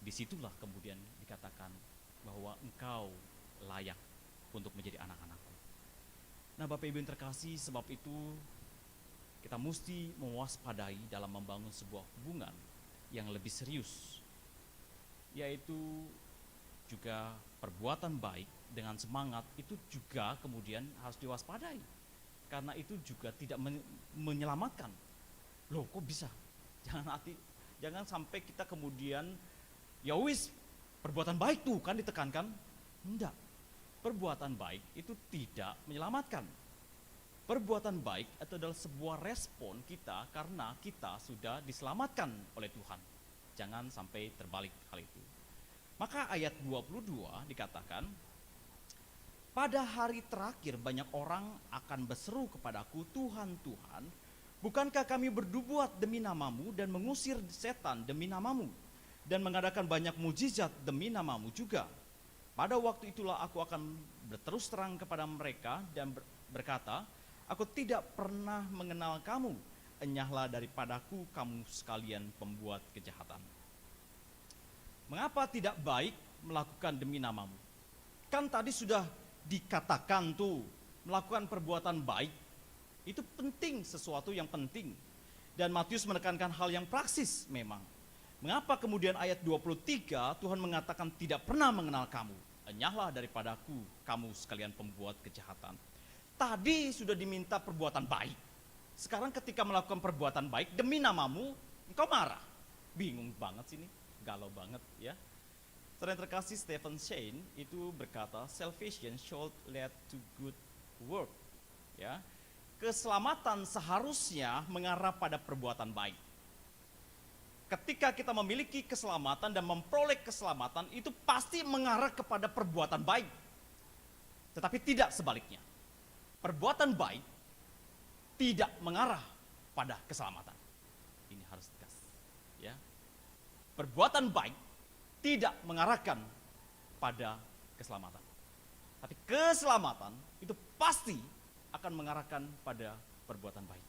Disitulah kemudian dikatakan bahwa engkau layak untuk menjadi anak-anakku. Nah, Bapak Ibu yang terkasih, sebab itu kita mesti mewaspadai dalam membangun sebuah hubungan yang lebih serius, yaitu juga perbuatan baik dengan semangat itu juga kemudian harus diwaspadai, karena itu juga tidak menyelamatkan. Loh, kok bisa? Jangan sampai kita kemudian ya wis perbuatan baik tuh kan ditekankan. Enggak, perbuatan baik itu tidak menyelamatkan. Perbuatan baik itu adalah sebuah respon kita karena kita sudah diselamatkan oleh Tuhan. Jangan sampai terbalik hal itu. Maka ayat 22 dikatakan, pada hari terakhir banyak orang akan berseru kepadaku, Tuhan, Tuhan, bukankah kami berbuat demi namamu dan mengusir setan demi namamu dan mengadakan banyak mujizat demi namamu juga? Pada waktu itulah aku akan berterus terang kepada mereka dan berkata, aku tidak pernah mengenal kamu, enyahlah daripadaku kamu sekalian pembuat kejahatan. Mengapa tidak baik melakukan demi namamu? Kan tadi sudah dikatakan tuh, melakukan perbuatan baik, itu penting, sesuatu yang penting. Dan Matius menekankan hal yang praksis memang. Mengapa kemudian ayat 23 Tuhan mengatakan tidak pernah mengenal kamu, enyahlah daripadaku kamu sekalian pembuat kejahatan. Tadi sudah diminta perbuatan baik. Sekarang ketika melakukan perbuatan baik demi namamu, engkau marah. Bingung banget sih ini, galau banget ya. Saudara yang terkasih, Stephen Shane itu berkata, salvation should lead to good work. Ya, keselamatan seharusnya mengarah pada perbuatan baik. Ketika kita memiliki keselamatan dan memperoleh keselamatan, itu pasti mengarah kepada perbuatan baik. Tetapi tidak sebaliknya. Perbuatan baik tidak mengarah pada keselamatan. Ini harus tegas. Ya. Perbuatan baik tidak mengarahkan pada keselamatan. Tapi keselamatan itu pasti akan mengarahkan pada perbuatan baik.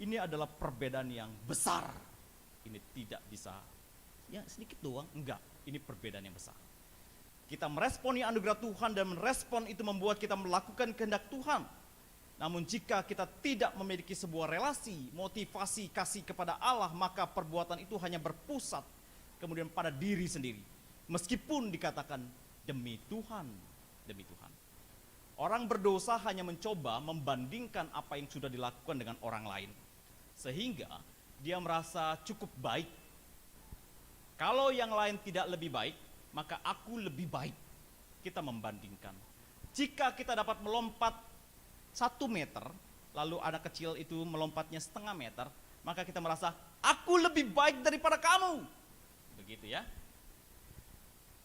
Ini adalah perbedaan yang besar. Ini tidak bisa, ya sedikit doang, enggak. Ini perbedaan yang besar. Kita meresponi anugerah Tuhan dan merespon itu membuat kita melakukan kehendak Tuhan. Namun jika kita tidak memiliki sebuah relasi, motivasi, kasih kepada Allah, maka perbuatan itu hanya berpusat kemudian pada diri sendiri. Meskipun dikatakan demi Tuhan, demi Tuhan. Orang berdosa hanya mencoba membandingkan apa yang sudah dilakukan dengan orang lain. Sehingga dia merasa cukup baik. Kalau yang lain tidak lebih baik, maka aku lebih baik. Kita membandingkan. Jika kita dapat melompat 1 meter, lalu anak kecil itu melompatnya 0,5 meter, maka kita merasa, aku lebih baik daripada kamu. Begitu ya.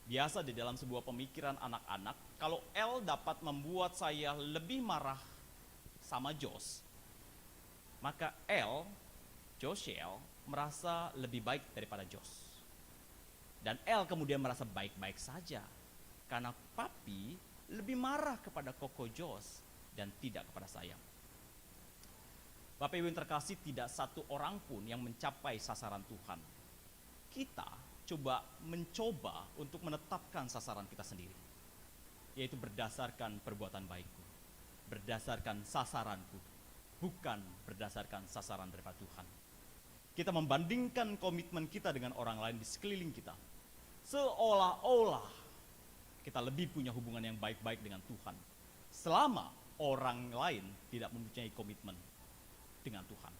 Biasa di dalam sebuah pemikiran anak-anak, kalau L dapat membuat saya lebih marah sama Jos, maka Joshel, merasa lebih baik daripada Jos. Dan L kemudian merasa baik-baik saja, karena papi lebih marah kepada Koko Jos dan tidak kepada saya. Bapak Ibu yang terkasih, tidak satu orang pun yang mencapai sasaran Tuhan. Kita mencoba untuk menetapkan sasaran kita sendiri, yaitu berdasarkan perbuatan baikku, berdasarkan sasaranku, bukan berdasarkan sasaran daripada Tuhan. Kita membandingkan komitmen kita dengan orang lain di sekeliling kita, seolah-olah kita lebih punya hubungan yang baik-baik dengan Tuhan, selama orang lain tidak mempunyai komitmen dengan Tuhan.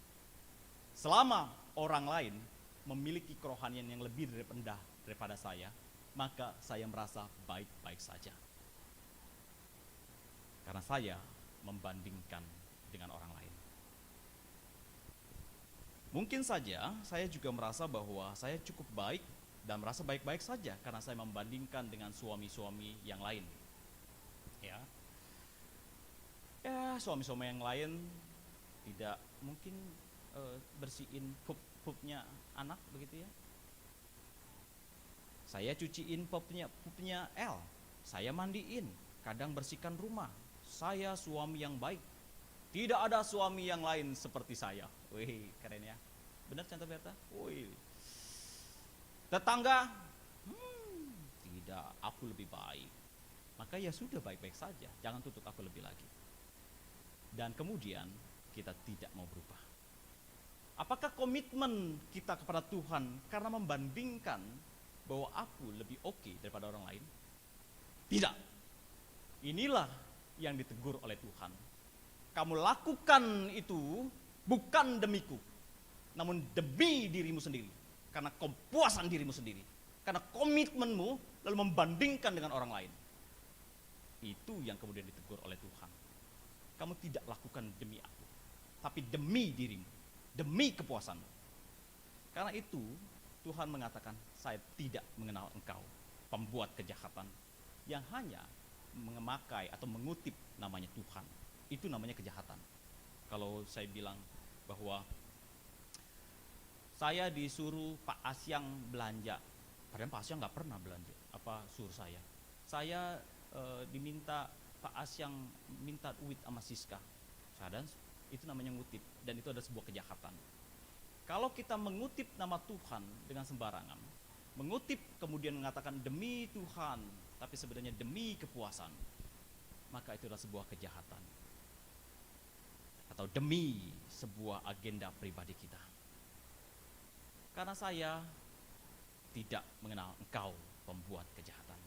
Selama orang lain memiliki kerohanian yang lebih rendah daripada saya, maka saya merasa baik-baik saja. Karena saya membandingkan dengan orang lain. Mungkin saja saya juga merasa bahwa saya cukup baik dan merasa baik-baik saja karena saya membandingkan dengan suami-suami yang lain. Ya, suami-suami yang lain tidak mungkin bersihin pupnya anak begitu ya. Saya cuciin pupnya L, saya mandiin, kadang bersihkan rumah. Saya suami yang baik. Tidak ada suami yang lain seperti saya. Wih, keren ya. Benar Santa Berta? Wih. Tetangga, tidak, aku lebih baik. Maka ya sudah, baik-baik saja, jangan tuntut aku lebih lagi. Dan kemudian kita tidak mau berubah. Apakah komitmen kita kepada Tuhan karena membandingkan bahwa aku lebih oke daripada orang lain? Tidak. Inilah yang ditegur oleh Tuhan. Kamu lakukan itu bukan demiku, namun demi dirimu sendiri. Karena kepuasan dirimu sendiri. Karena komitmenmu lalu membandingkan dengan orang lain. Itu yang kemudian ditegur oleh Tuhan. Kamu tidak lakukan demi aku, tapi demi dirimu, demi kepuasanmu. Karena itu Tuhan mengatakan, saya tidak mengenal engkau, pembuat kejahatan, yang hanya memakai atau mengutip namanya Tuhan. Itu namanya kejahatan. Kalau saya bilang bahwa saya disuruh Pak Asyang belanja, padahal Pak Asyang nggak pernah belanja, suruh saya. Saya diminta Pak Asyang minta duit sama Siska, dan itu namanya ngutip, dan itu ada sebuah kejahatan. Kalau kita mengutip nama Tuhan dengan sembarangan, mengutip kemudian mengatakan demi Tuhan, tapi sebenarnya demi kepuasan, maka itu adalah sebuah kejahatan. Atau demi sebuah agenda pribadi kita. Karena saya tidak mengenal engkau, pembuat kejahatan.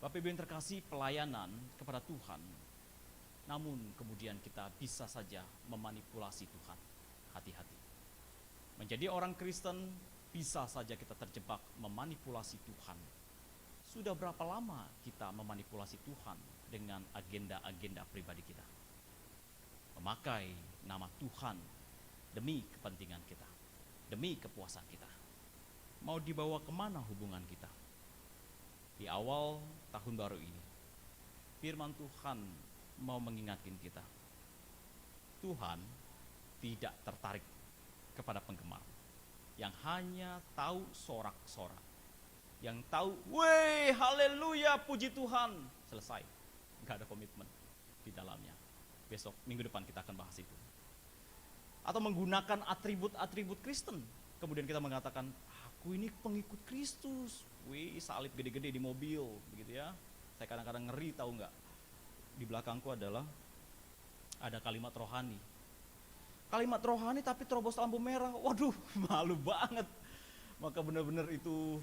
Bapak Ibu yang terkasih, pelayanan kepada Tuhan, namun kemudian kita bisa saja memanipulasi Tuhan. Hati-hati. Menjadi orang Kristen, bisa saja kita terjebak memanipulasi Tuhan. Sudah berapa lama kita memanipulasi Tuhan dengan agenda-agenda pribadi kita? Memakai nama Tuhan demi kepentingan kita, demi kepuasan kita. Mau dibawa kemana hubungan kita? Di awal tahun baru ini, firman Tuhan mau mengingatkan kita. Tuhan tidak tertarik kepada penggemar yang hanya tahu sorak-sorak, yang tahu, weh, haleluya, puji Tuhan, selesai, nggak ada komitmen di dalamnya. Besok, minggu depan kita akan bahas itu. Atau menggunakan atribut-atribut Kristen, kemudian kita mengatakan, aku ini pengikut Kristus, wih, salib gede-gede di mobil, begitu ya. Saya kadang-kadang ngeri, tahu nggak? Di belakangku adalah Ada kalimat rohani. Kalimat rohani tapi terobos lampu merah. Waduh, malu banget. Maka benar-benar itu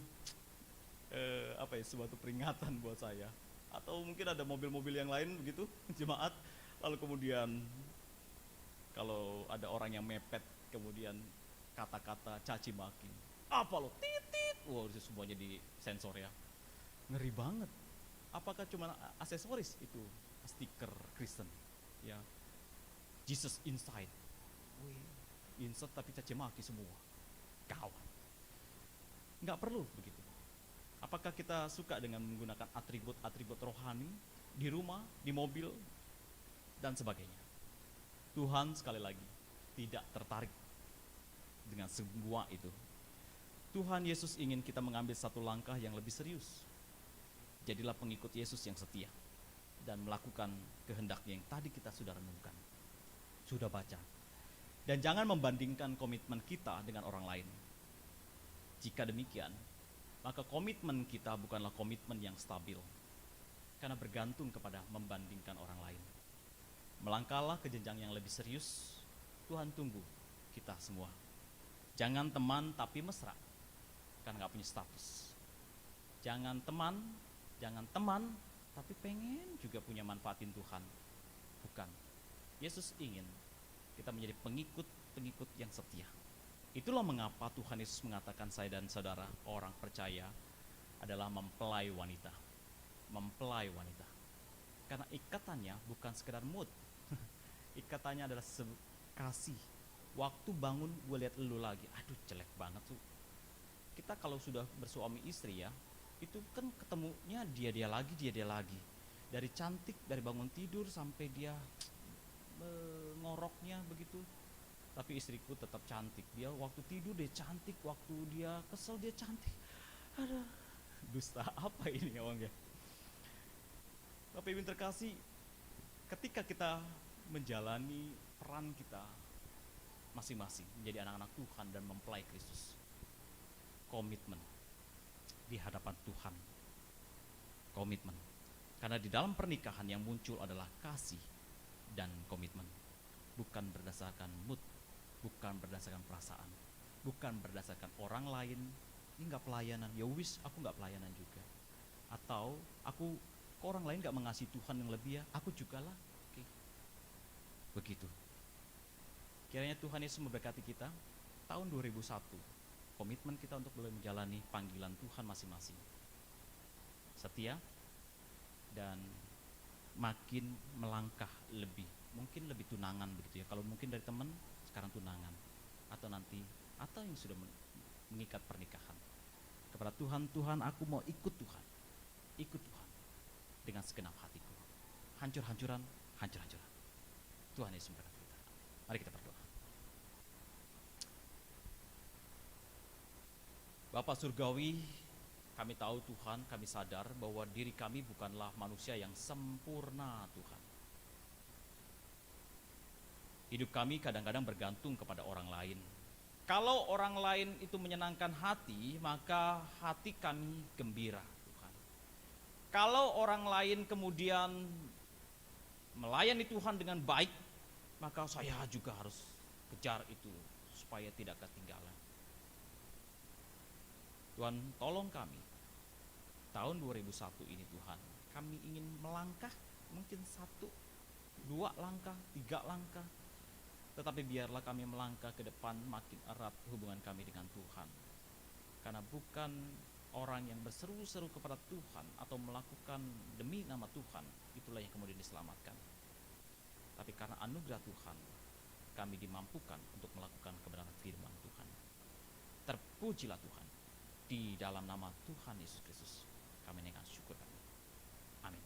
suatu peringatan buat saya. Atau mungkin ada mobil-mobil yang lain begitu, jemaat. Lalu kemudian kalau ada orang yang mepet, kemudian kata-kata caci maki. Apa lo? Titit. Wah, itu semuanya di sensor ya. Ngeri banget. Apakah cuma aksesoris itu stiker Kristen? Ya. Jesus inside. Wih, insert tapi caci maki semua. Kawan. Nggak perlu begitu. Apakah kita suka dengan menggunakan atribut-atribut rohani di rumah, di mobil, dan sebagainya? Tuhan sekali lagi tidak tertarik dengan semua itu. Tuhan Yesus ingin kita mengambil satu langkah yang lebih serius. Jadilah pengikut Yesus yang setia dan melakukan kehendaknya yang tadi kita sudah renungkan, sudah baca. Dan jangan membandingkan komitmen kita dengan orang lain. Jika demikian, maka komitmen kita bukanlah komitmen yang stabil, karena bergantung kepada membandingkan orang lain. Melangkahlah ke jenjang yang lebih serius. Tuhan tunggu kita semua. Jangan teman tapi mesra, karena gak punya status. Jangan teman tapi pengen juga punya manfaatin Tuhan. Bukan. Yesus ingin kita menjadi pengikut yang setia. Itulah mengapa Tuhan Yesus mengatakan saya dan saudara orang percaya adalah mempelai wanita. Mempelai wanita. Karena ikatannya bukan sekedar mood. Ikatannya adalah kasih. Waktu bangun gue lihat lu lagi, aduh jelek banget tuh. Kita kalau sudah bersuami istri ya, itu kan ketemunya dia lagi. Dari cantik, dari bangun tidur sampai dia ngoroknya begitu. Tapi istriku tetap cantik. Dia waktu tidur dia cantik, waktu dia kesel dia cantik. Aduh, dusta apa ini orang ya? Bapak Ibu terkasih, ketika kita menjalani peran kita masing-masing menjadi anak-anak Tuhan dan mempelai Kristus, komitmen di hadapan Tuhan, komitmen. Karena di dalam pernikahan yang muncul adalah kasih dan komitmen, bukan berdasarkan mood, bukan berdasarkan perasaan, bukan berdasarkan orang lain. Ini nggak pelayanan, ya wis aku nggak pelayanan juga. Atau aku orang lain nggak mengasihi Tuhan yang lebih ya, aku juga lah. Oke. Begitu. Kiranya Tuhan Yesus memberkati kita tahun 2001. Komitmen kita untuk boleh menjalani panggilan Tuhan masing-masing. Setia dan makin melangkah lebih, mungkin lebih tunangan begitu ya. Kalau mungkin dari teman sekarang tunangan, atau nanti atau yang sudah mengikat pernikahan. Kepada Tuhan, Tuhan aku mau ikut Tuhan dengan segenap hatiku. Hancur-hancuran. Tuhan Yesus memberkati kita. Mari kita berdoa. Bapa Surgawi, kami tahu Tuhan, kami sadar bahwa diri kami bukanlah manusia yang sempurna Tuhan. Hidup kami kadang-kadang bergantung kepada orang lain. Kalau orang lain itu menyenangkan hati, maka hati kami gembira Tuhan. Kalau orang lain kemudian melayani Tuhan dengan baik, maka saya juga harus kejar itu supaya tidak ketinggalan. Tuhan tolong kami tahun 2001 ini Tuhan, kami ingin melangkah mungkin 1, 2 langkah, 3 langkah, tetapi biarlah kami melangkah ke depan makin erat hubungan kami dengan Tuhan. Karena bukan orang yang berseru-seru kepada Tuhan atau melakukan demi nama Tuhan, itulah yang kemudian diselamatkan. Tapi karena anugerah Tuhan, kami dimampukan untuk melakukan kebenaran firman Tuhan. Terpujilah Tuhan. Di dalam nama Tuhan Yesus Kristus, kami naikkan syukur kami. Amin.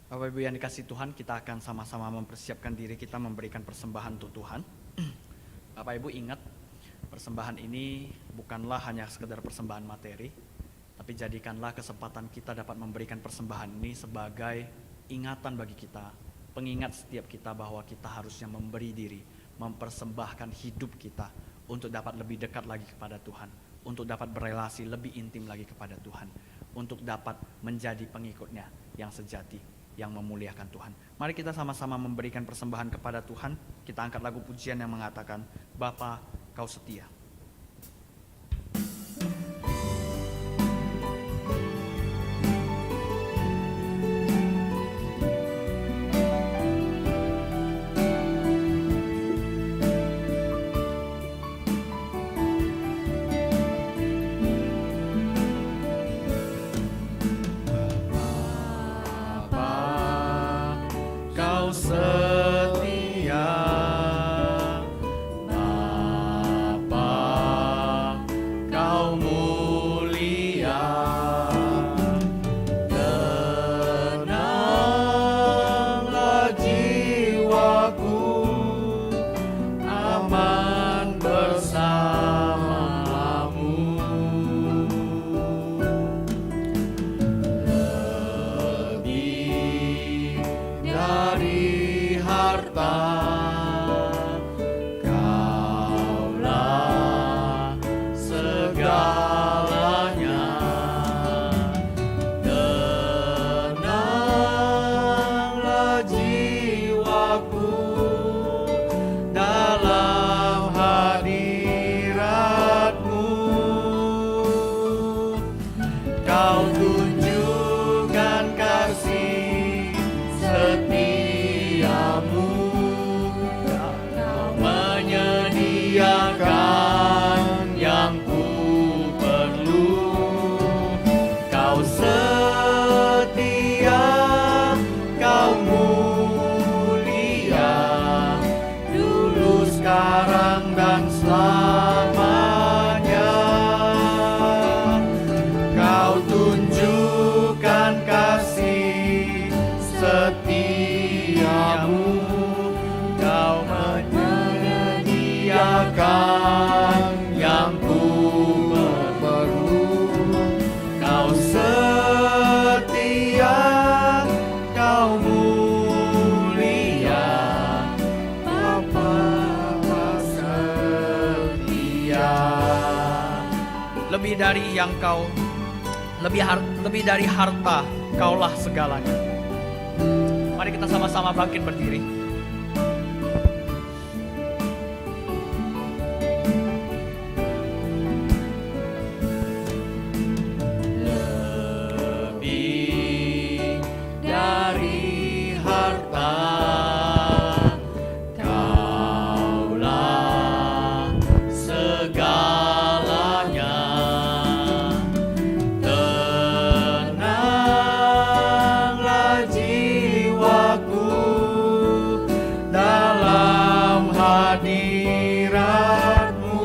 Bapak Ibu yang dikasih Tuhan, kita akan sama-sama mempersiapkan diri kita memberikan persembahan untuk Tuhan. Bapak Bapak Ibu ingat, persembahan ini bukanlah hanya sekedar persembahan materi, tapi jadikanlah kesempatan kita dapat memberikan persembahan ini sebagai ingatan bagi kita, pengingat setiap kita bahwa kita harusnya memberi diri, mempersembahkan hidup kita untuk dapat lebih dekat lagi kepada Tuhan, untuk dapat berelasi lebih intim lagi kepada Tuhan, untuk dapat menjadi pengikutnya yang sejati, yang memuliakan Tuhan. Mari kita sama-sama memberikan persembahan kepada Tuhan. Kita angkat lagu pujian yang mengatakan, Bapa, Kau setia.
Kau setia, Bapa, Kau mulia. Tenanglah jiwaku, aman bersamamu. Lebih dari harta, Kaulah segalanya. Tenanglah jiwaku dalam hadirat-Mu. Kau tunjukkan kasih setiamu, Kau menyediakan yang ku perlu. Kau setia, Kau mulia, dulu, sekarang, dan selamanya. Kau tunjukkan kasih setiamu, Kau menyediakan yang ku perlu. Kau setia, Kau mulia, Bapa, Kau setia.
Lebih dari yang kau, lebih dari harta, Kaulah segalanya. Mari kita sama-sama bangkit berdiri.
Lebih dari harta, Kaulah segalanya. Tenanglah jiwaku dalam hadirat-Mu.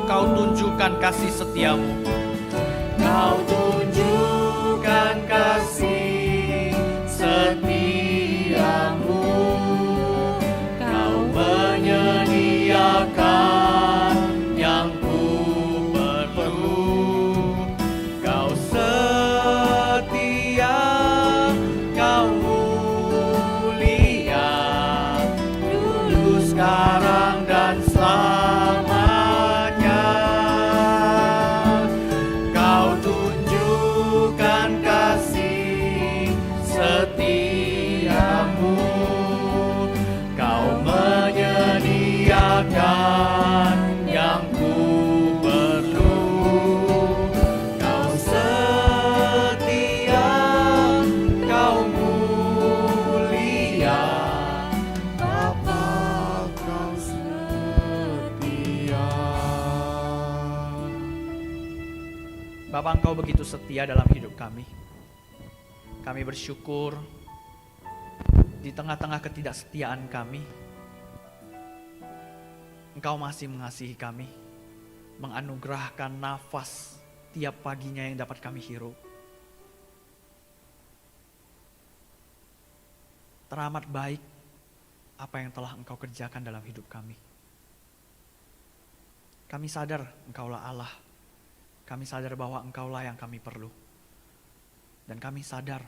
Kau tunjukkan kasih setiamu,
Kau tunjukkan kasih setiamu, Kau menyediakan yang ku perlu. Kau setia, Kau mulia, dulu, sekarang, dan selamanya. Kau tunjukkan kasih setiamu, Kau menyediakan yang ku perlu. Kau setia, Kau mulia, Bapa, Kau setia.
Bapa, Engkau begitu setia dalam hidup kami. Kami bersyukur di tengah-tengah ketidaksetiaan kami, Engkau masih mengasihi kami, menganugerahkan nafas tiap paginya yang dapat kami hirup. Teramat baik apa yang telah Engkau kerjakan dalam hidup kami. Kami sadar Engkaulah Allah. Kami sadar bahwa Engkaulah yang kami perlu. Dan kami sadar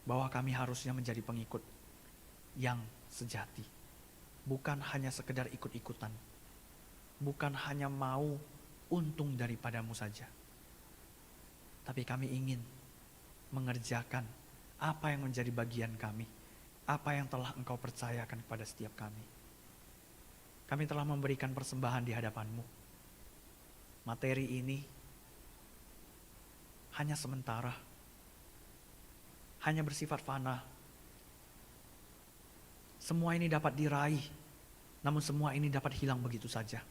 bahwa kami harusnya menjadi pengikut yang sejati. Bukan hanya sekedar ikut-ikutan. Bukan hanya mau untung daripadamu saja. Tapi kami ingin mengerjakan apa yang menjadi bagian kami. Apa yang telah Engkau percayakan kepada setiap kami. Kami telah memberikan persembahan di hadapan-Mu. Materi ini hanya sementara. Hanya bersifat fana. Semua ini dapat diraih, namun semua ini dapat hilang begitu saja.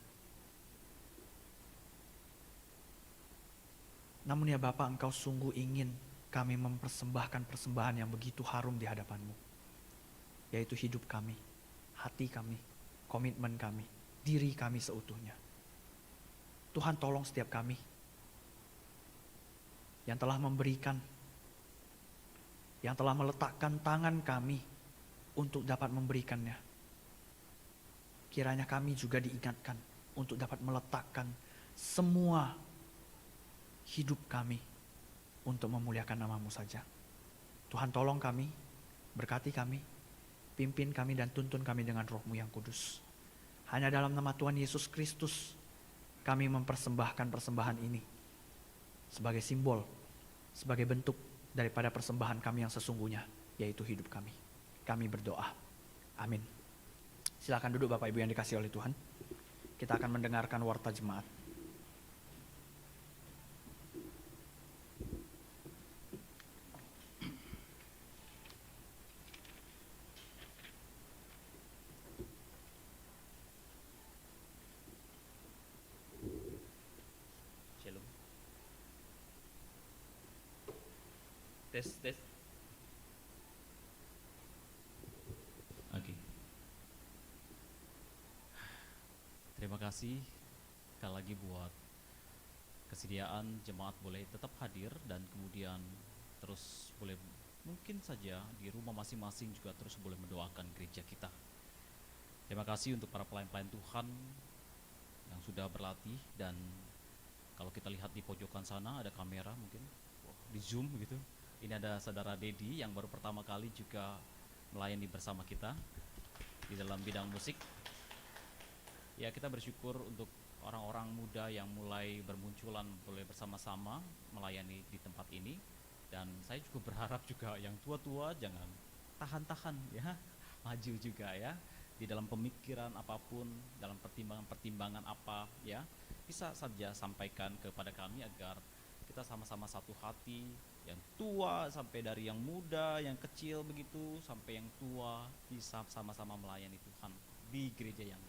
Namun ya Bapa, Engkau sungguh ingin kami mempersembahkan persembahan yang begitu harum di hadapan-Mu. Yaitu hidup kami, hati kami, komitmen kami, diri kami seutuhnya. Tuhan tolong setiap kami yang telah memberikan, yang telah meletakkan tangan kami untuk dapat memberikannya. Kiranya kami juga diingatkan untuk dapat meletakkan semua hidup kami untuk memuliakan nama-Mu saja. Tuhan tolong kami, berkati kami, pimpin kami dan tuntun kami dengan Roh-Mu yang kudus. Hanya dalam nama Tuhan Yesus Kristus kami mempersembahkan persembahan ini sebagai simbol, sebagai bentuk daripada persembahan kami yang sesungguhnya, yaitu hidup kami. Kami berdoa. Amin. Silakan duduk Bapak Ibu yang dikasihi oleh Tuhan. Kita akan mendengarkan warta jemaat.
Shalom. Tes. Oke. Terima kasih sekali lagi buat kesediaan jemaat boleh tetap hadir dan kemudian terus boleh mungkin saja di rumah masing-masing juga terus boleh mendoakan gereja kita. Terima kasih untuk para pelayan-pelayan Tuhan yang sudah berlatih, dan kalau kita lihat di pojokan sana ada kamera mungkin di zoom gitu. Ini ada saudara Dedi yang baru pertama kali juga melayani bersama kita di dalam bidang musik. Ya, kita bersyukur untuk orang-orang muda yang mulai bermunculan boleh bersama-sama melayani di tempat ini. Dan saya juga berharap juga yang tua-tua jangan tahan-tahan ya, maju juga ya di dalam pemikiran apapun, dalam pertimbangan-pertimbangan apa ya, bisa saja sampaikan kepada kami agar kita sama-sama satu hati, yang tua sampai dari yang muda, yang kecil begitu sampai yang tua, bisa sama-sama melayani Tuhan di gereja yang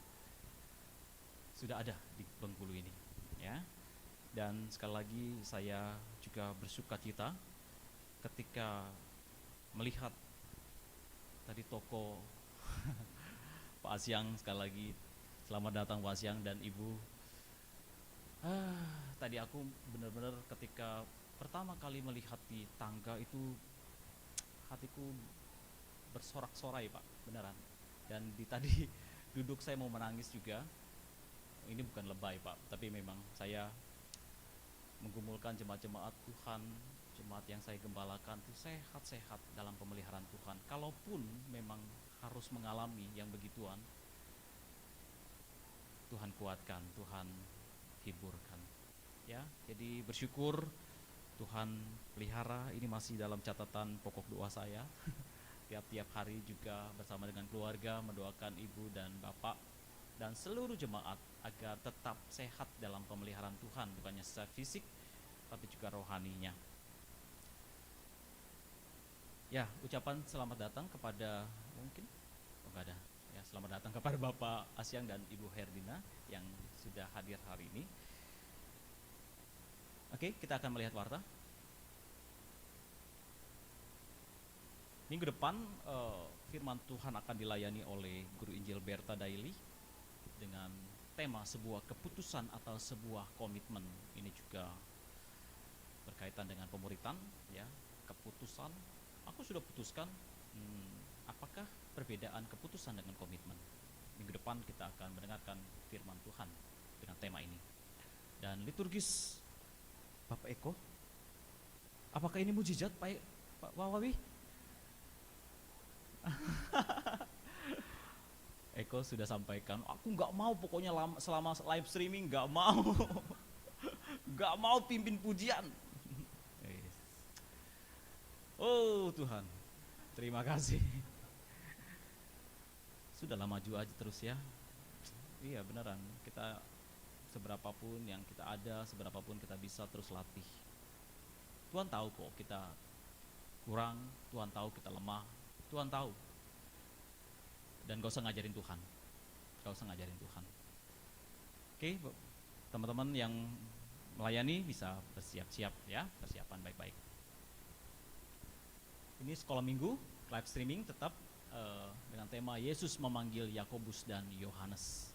sudah ada di Bengkulu ini ya. Dan sekali lagi saya juga bersuka cita ketika melihat tadi toko Pak Asyang. Sekali lagi selamat datang Pak Asyang dan Ibu. Tadi aku benar-benar ketika pertama kali melihat di tangga itu hatiku bersorak-sorai Pak, beneran. Dan di tadi duduk saya mau menangis juga. Ini bukan lebay Pak, tapi memang saya menggumulkan jemaat-jemaat Tuhan, jemaat yang saya gembalakan itu sehat-sehat dalam pemeliharaan Tuhan. Kalaupun memang harus mengalami yang begituan, Tuhan kuatkan, Tuhan hiburkan. Ya, jadi bersyukur Tuhan pelihara. Ini masih dalam catatan pokok doa saya. Tiap-tiap hari juga bersama dengan keluarga mendoakan ibu dan bapak dan seluruh jemaat agar tetap sehat dalam pemeliharaan Tuhan, bukannya secara fisik tapi juga rohaninya. Ya, ucapan selamat datang kepada mungkin enggak ada. Ya, selamat datang kepada Bapak Asyang dan Ibu Herdina yang sudah hadir hari ini. Oke, kita akan melihat warta. Minggu depan firman Tuhan akan dilayani oleh Guru Injil Berta Daily dengan tema sebuah keputusan atau sebuah komitmen. Ini juga berkaitan dengan pemuritan, ya, keputusan. Aku sudah putuskan, apakah perbedaan keputusan dengan komitmen? Minggu depan kita akan mendengarkan firman Tuhan dengan tema ini. dan liturgis Bapak Eko. Apakah ini mujizat Pak Wawi? Eko sudah sampaikan, aku nggak mau pokoknya selama live streaming nggak mau, nggak mau pimpin pujian. Oh Tuhan, terima kasih. Sudahlah maju aja terus ya. Iya beneran, kita seberapapun yang kita ada, seberapapun kita bisa terus latih. Tuhan tahu kok kita kurang, Tuhan tahu kita lemah, Tuhan tahu. Dan gak usah ngajarin Tuhan, gak usah ngajarin Tuhan. Oke, teman-teman yang melayani bisa bersiap-siap ya, persiapan baik-baik. Ini sekolah minggu, live streaming tetap dengan tema Yesus memanggil Yakobus dan Yohanes.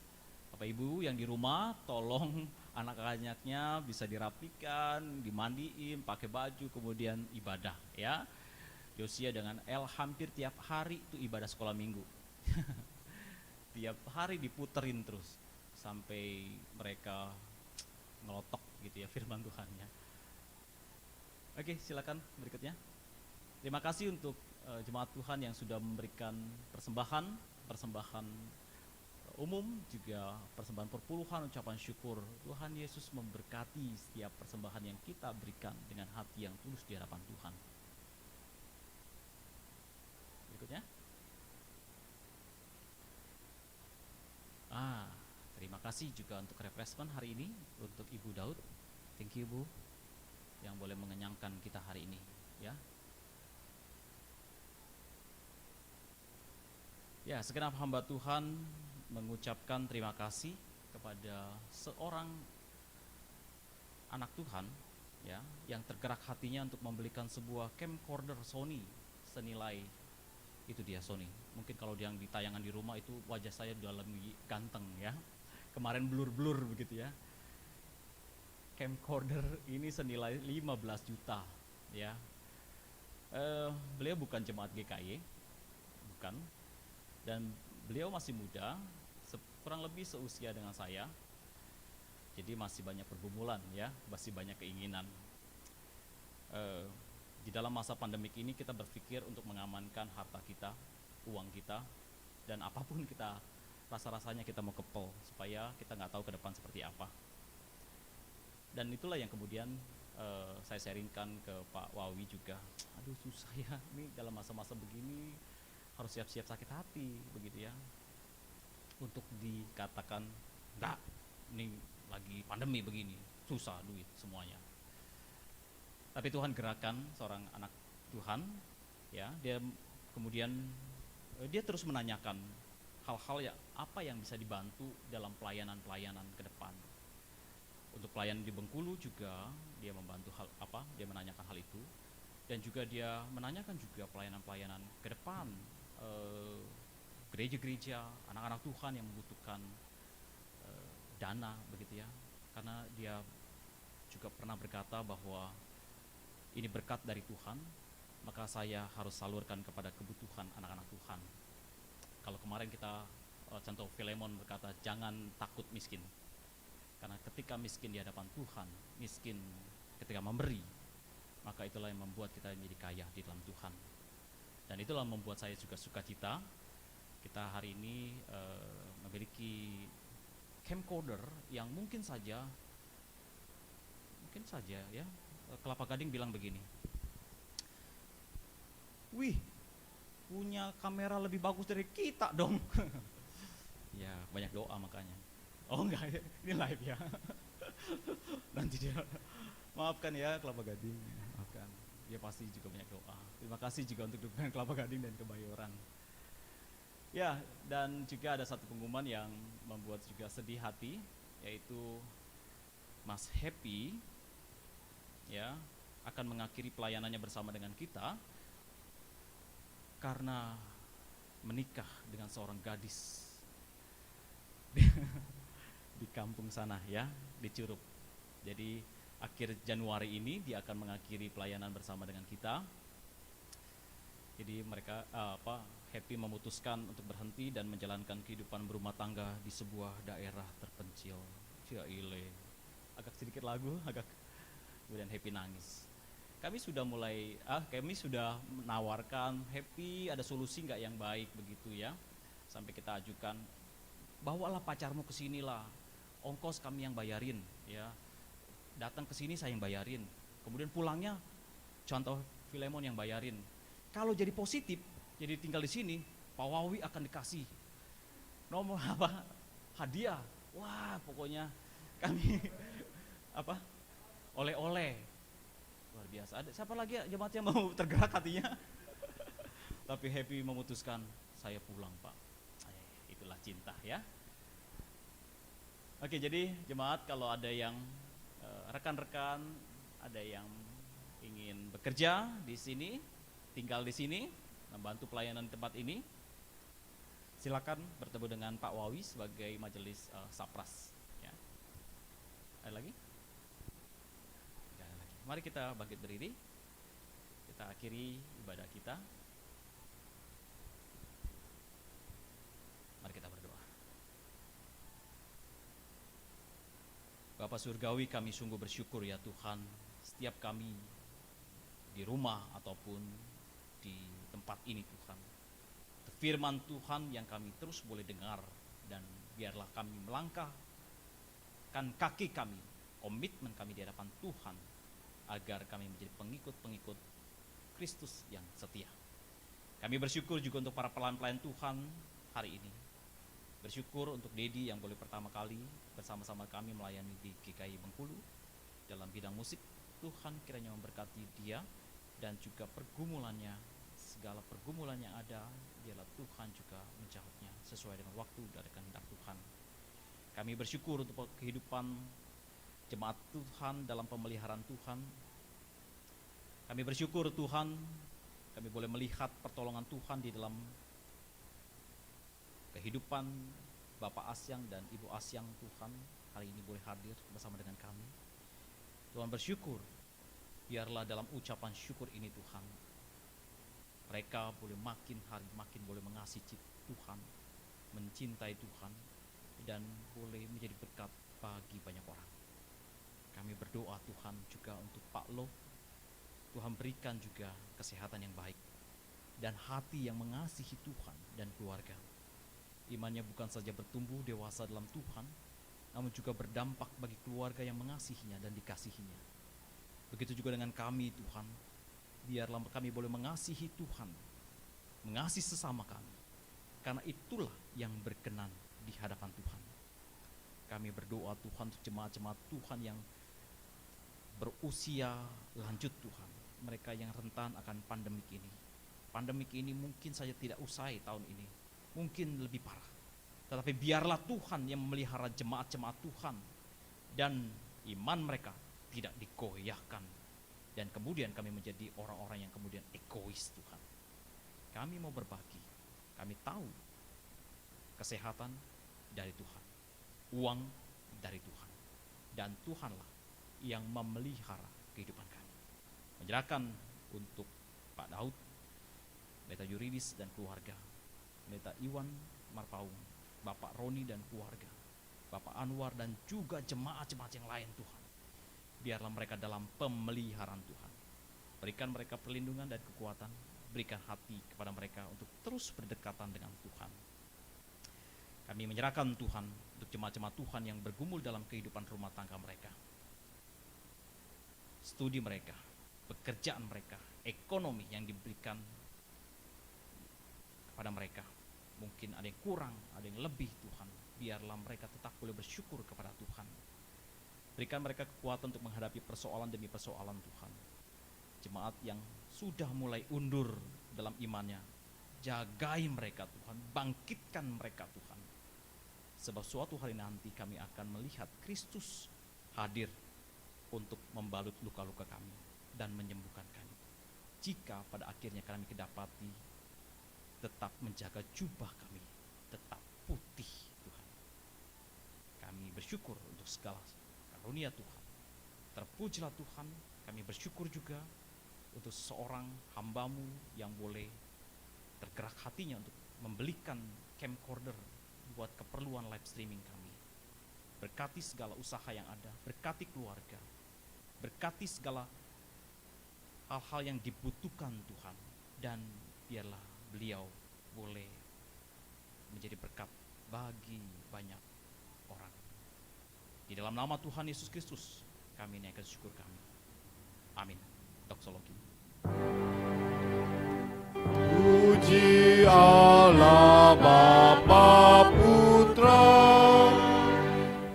Bapak Ibu yang di rumah, tolong anak-anaknya bisa dirapikan, dimandiin, pakai baju, kemudian ibadah ya. Yosia dengan El hampir tiap hari itu ibadah sekolah minggu. Tiap hari diputerin terus sampai mereka ngelotok gitu ya firman Tuhan ya. Oke, silakan berikutnya. Terima kasih untuk jemaat Tuhan yang sudah memberikan persembahan umum, juga persembahan perpuluhan, ucapan syukur. Tuhan Yesus memberkati setiap persembahan yang kita berikan dengan hati yang tulus di hadapan Tuhan. Berikutnya. Terima kasih juga untuk refreshment hari ini untuk Ibu Daud. Thank you Bu yang boleh mengenyangkan kita hari ini ya. Ya, segenap hamba Tuhan mengucapkan terima kasih kepada seorang anak Tuhan ya yang tergerak hatinya untuk membelikan sebuah camcorder Sony senilai itu dia Sony. Mungkin kalau yang di tayangan di rumah itu wajah saya udah lebih ganteng ya. Kemarin blur-blur begitu ya. Camcorder ini senilai 15 juta ya. Beliau bukan jemaat GKY, bukan. Dan beliau masih muda, kurang lebih seusia dengan saya. Jadi masih banyak pergumulan ya, masih banyak keinginan. Di dalam masa pandemik ini kita berpikir untuk mengamankan harta kita, uang kita, dan apapun kita rasa-rasanya kita mau kepel supaya kita nggak tahu ke depan seperti apa. Dan itulah yang kemudian saya sharingkan ke Pak Wawi juga. Aduh susah ya, ini dalam masa-masa begini harus siap-siap sakit hati begitu ya. Untuk dikatakan enggak, ini lagi pandemi begini, susah duit semuanya. Tapi Tuhan gerakan seorang anak Tuhan ya, dia kemudian dia terus menanyakan hal-hal ya apa yang bisa dibantu dalam pelayanan-pelayanan ke depan. Untuk pelayanan di Bengkulu juga dia membantu hal apa, dia menanyakan hal itu, dan juga dia menanyakan juga pelayanan-pelayanan ke depan, gereja-gereja, anak-anak Tuhan yang membutuhkan dana begitu ya. Karena dia juga pernah berkata bahwa ini berkat dari Tuhan, maka saya harus salurkan kepada kebutuhan anak-anak Tuhan. Kalau kemarin kita contoh Filemon berkata jangan takut miskin, karena ketika miskin di hadapan Tuhan, miskin ketika memberi, maka itulah yang membuat kita menjadi kaya di dalam Tuhan. Dan itulah membuat saya juga sukacita kita hari ini memiliki camcorder yang mungkin saja ya, Kelapa Gading bilang begini, wih punya kamera lebih bagus dari kita dong. Ya banyak doa makanya. Oh enggak, ini live ya. Nanti dia maafkan ya Kelapa Gading, maafkan. Dia pasti juga banyak doa. Terima kasih juga untuk dukungan Kelapa Gading dan Kebayoran. Ya, dan juga ada satu pengumuman yang membuat juga sedih hati, yaitu Mas Happy ya akan mengakhiri pelayanannya bersama dengan kita karena menikah dengan seorang gadis di kampung sana ya, di Curup. Jadi akhir Januari ini dia akan mengakhiri pelayanan bersama dengan kita. Jadi mereka Happy memutuskan untuk berhenti dan menjalankan kehidupan berumah tangga di sebuah daerah terpencil. Ciaile. agak sedikit lagu, agak kemudian Happy nangis. Kami sudah menawarkan, Happy ada solusi nggak yang baik begitu ya, sampai kita ajukan, bawalah pacarmu ke sinilah, ongkos kami yang bayarin ya, datang ke sini saya yang bayarin, kemudian pulangnya contoh Filemon yang bayarin. Kalau jadi positif, jadi tinggal di sini, Pak Wawi akan dikasih nomor hadiah. Wah, pokoknya kami oleh-oleh luar biasa. Ada siapa lagi ya jemaat yang mau tergerak hatinya? Tapi Happy memutuskan, saya pulang Pak. Itulah cinta ya. Oke, jadi jemaat, kalau ada yang rekan-rekan, ada yang ingin bekerja di sini, tinggal di sini, membantu pelayanan di tempat ini, silakan bertemu dengan Pak Wawi sebagai majelis Sapras. Ya. Ada lagi? Tidak ada lagi. Mari kita bangkit berdiri, kita akhiri ibadah kita. Mari kita berdoa. Bapa Surgawi, kami sungguh bersyukur ya Tuhan, setiap kami di rumah ataupun di tempat ini Tuhan, firman Tuhan yang kami terus boleh dengar, dan biarlah kami melangkahkan kaki kami, komitmen kami di hadapan Tuhan, agar kami menjadi pengikut-pengikut Kristus yang setia. Kami bersyukur juga untuk para pelayan-pelayan Tuhan hari ini. Bersyukur untuk Dedi yang boleh pertama kali bersama-sama kami melayani di GKI Bengkulu dalam bidang musik. Tuhan kiranya memberkati dia dan juga pergumulannya, segala pergumulan yang ada, biarlah Tuhan juga menjawabnya sesuai dengan waktu dan kehendak Tuhan. Kami bersyukur untuk kehidupan jemaat Tuhan dalam pemeliharaan Tuhan. Kami bersyukur Tuhan, kami boleh melihat pertolongan Tuhan di dalam kehidupan Bapak Asyang dan Ibu Asyang. Tuhan hari ini boleh hadir bersama dengan kami. Tuhan bersyukur, biarlah dalam ucapan syukur ini Tuhan, mereka boleh makin hari makin boleh mengasihi Tuhan, mencintai Tuhan, dan boleh menjadi berkat bagi banyak orang. Kami berdoa Tuhan juga untuk Pak Lo, Tuhan berikan juga kesehatan yang baik dan hati yang mengasihi Tuhan dan keluarga. Imannya bukan saja bertumbuh dewasa dalam Tuhan, namun juga berdampak bagi keluarga yang mengasihinya dan dikasihinya. Begitu juga dengan kami Tuhan, biarlah kami boleh mengasihi Tuhan, mengasihi sesama kami, karena itulah yang berkenan di hadapan Tuhan. Kami berdoa Tuhan untuk jemaat-jemaat Tuhan yang berusia lanjut Tuhan, mereka yang rentan akan pandemik ini. Pandemik ini mungkin saja tidak usai tahun ini, mungkin lebih parah. Tetapi biarlah Tuhan yang memelihara jemaat-jemaat Tuhan, dan iman mereka tidak digoyahkan, dan kemudian kami menjadi orang-orang yang kemudian egois Tuhan. Kami mau berbagi, kami tahu kesehatan dari Tuhan, uang dari Tuhan, dan Tuhanlah yang memelihara kehidupan kami. Menyerahkan untuk Pak Daud, Pendeta Yuridis dan keluarga, Pendeta Iwan Marpaung, Bapak Roni dan keluarga, Bapak Anwar dan juga jemaat-jemaat yang lain Tuhan. Biarlah mereka dalam pemeliharaan Tuhan. Berikan mereka perlindungan dan kekuatan, berikan hati kepada mereka untuk terus berdekatan dengan Tuhan. Kami menyerahkan Tuhan untuk jemaat-jemaat Tuhan yang bergumul dalam kehidupan rumah tangga mereka, studi mereka, pekerjaan mereka, ekonomi yang diberikan kepada mereka. Mungkin ada yang kurang, ada yang lebih Tuhan. Biarlah mereka tetap boleh bersyukur kepada Tuhan. Berikan mereka kekuatan untuk menghadapi persoalan demi persoalan Tuhan. Jemaat yang sudah mulai undur dalam imannya, jagai mereka Tuhan, bangkitkan mereka Tuhan. Sebab suatu hari nanti kami akan melihat Kristus hadir untuk membalut luka-luka kami dan menyembuhkan kami. Jika pada akhirnya kami kedapati tetap menjaga jubah kami tetap putih Tuhan. Kami bersyukur untuk segala karunia Tuhan. Terpujilah Tuhan. Kami bersyukur juga untuk seorang hamba-Mu yang boleh tergerak hatinya untuk membelikan camcorder buat keperluan live streaming kami. berkati segala usaha yang ada, berkati keluarga, berkati segala hal-hal yang dibutuhkan Tuhan, dan biarlah beliau boleh menjadi berkat bagi banyak orang. Di dalam nama Tuhan Yesus Kristus kami naikkan syukur kami. Amin. Doksologi.
Puji Allah Bapa Putra,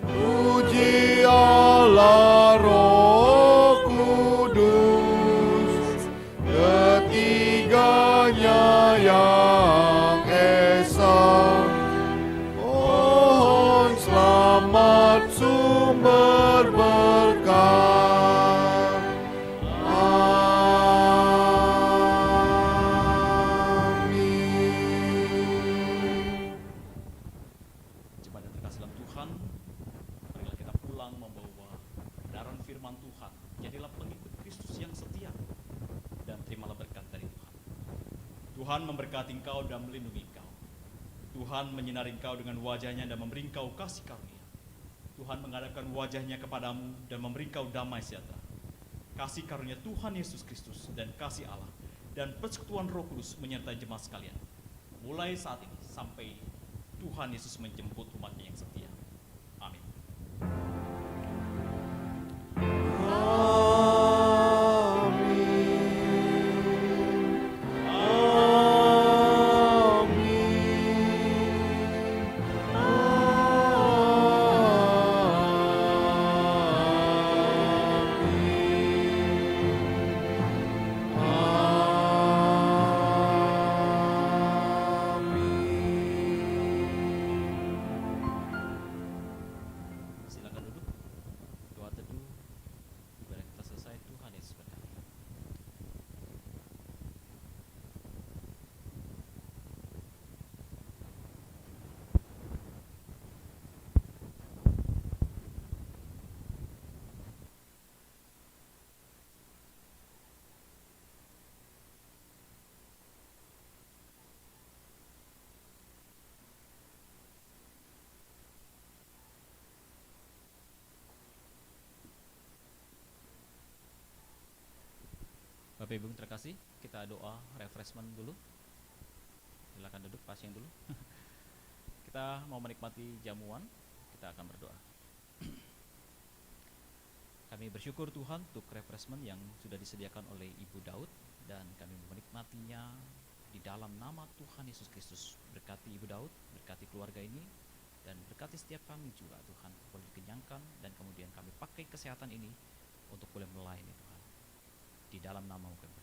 puji Allah Roh Kudus, ketiganya yang esa. Mohon selamat sumber berkat. Amin.
Jemaat yang terkasih dalam Tuhan, marilah kita pulang membawa kebenaran firman Tuhan. Jadilah pengikut Kristus yang setia dan terimalah berkat dari Tuhan. Tuhan memberkati engkau dan melindungi engkau. Tuhan menyinari engkau dengan wajahnya dan memberi engkau kasih karunia. Tuhan menghadapkan wajahnya kepadamu dan memberi engkau damai sejahtera. Kasih karunia Tuhan Yesus Kristus dan kasih Allah dan persekutuan Roh Kudus menyertai jemaat sekalian, mulai saat ini sampai Tuhan Yesus menjemput umatnya yang setia. Amin. Silakan duduk. Doa teduh. Ibadah kita selesai. Tuhan Yesus berkati. Bapak Ibu yang terkasih, kita doa refreshment dulu. Silakan duduk, pasien dulu. Kita mau menikmati jamuan, kita akan berdoa. Kami bersyukur Tuhan untuk refreshment yang sudah disediakan oleh Ibu Daud, dan kami menikmatinya di dalam nama Tuhan Yesus Kristus. Berkati Ibu Daud, berkati keluarga ini, dan berkati setiap kami juga Tuhan, boleh dikenyangkan, dan kemudian kami pakai kesehatan ini untuk boleh melayani Tuhan. Di dalam nama kami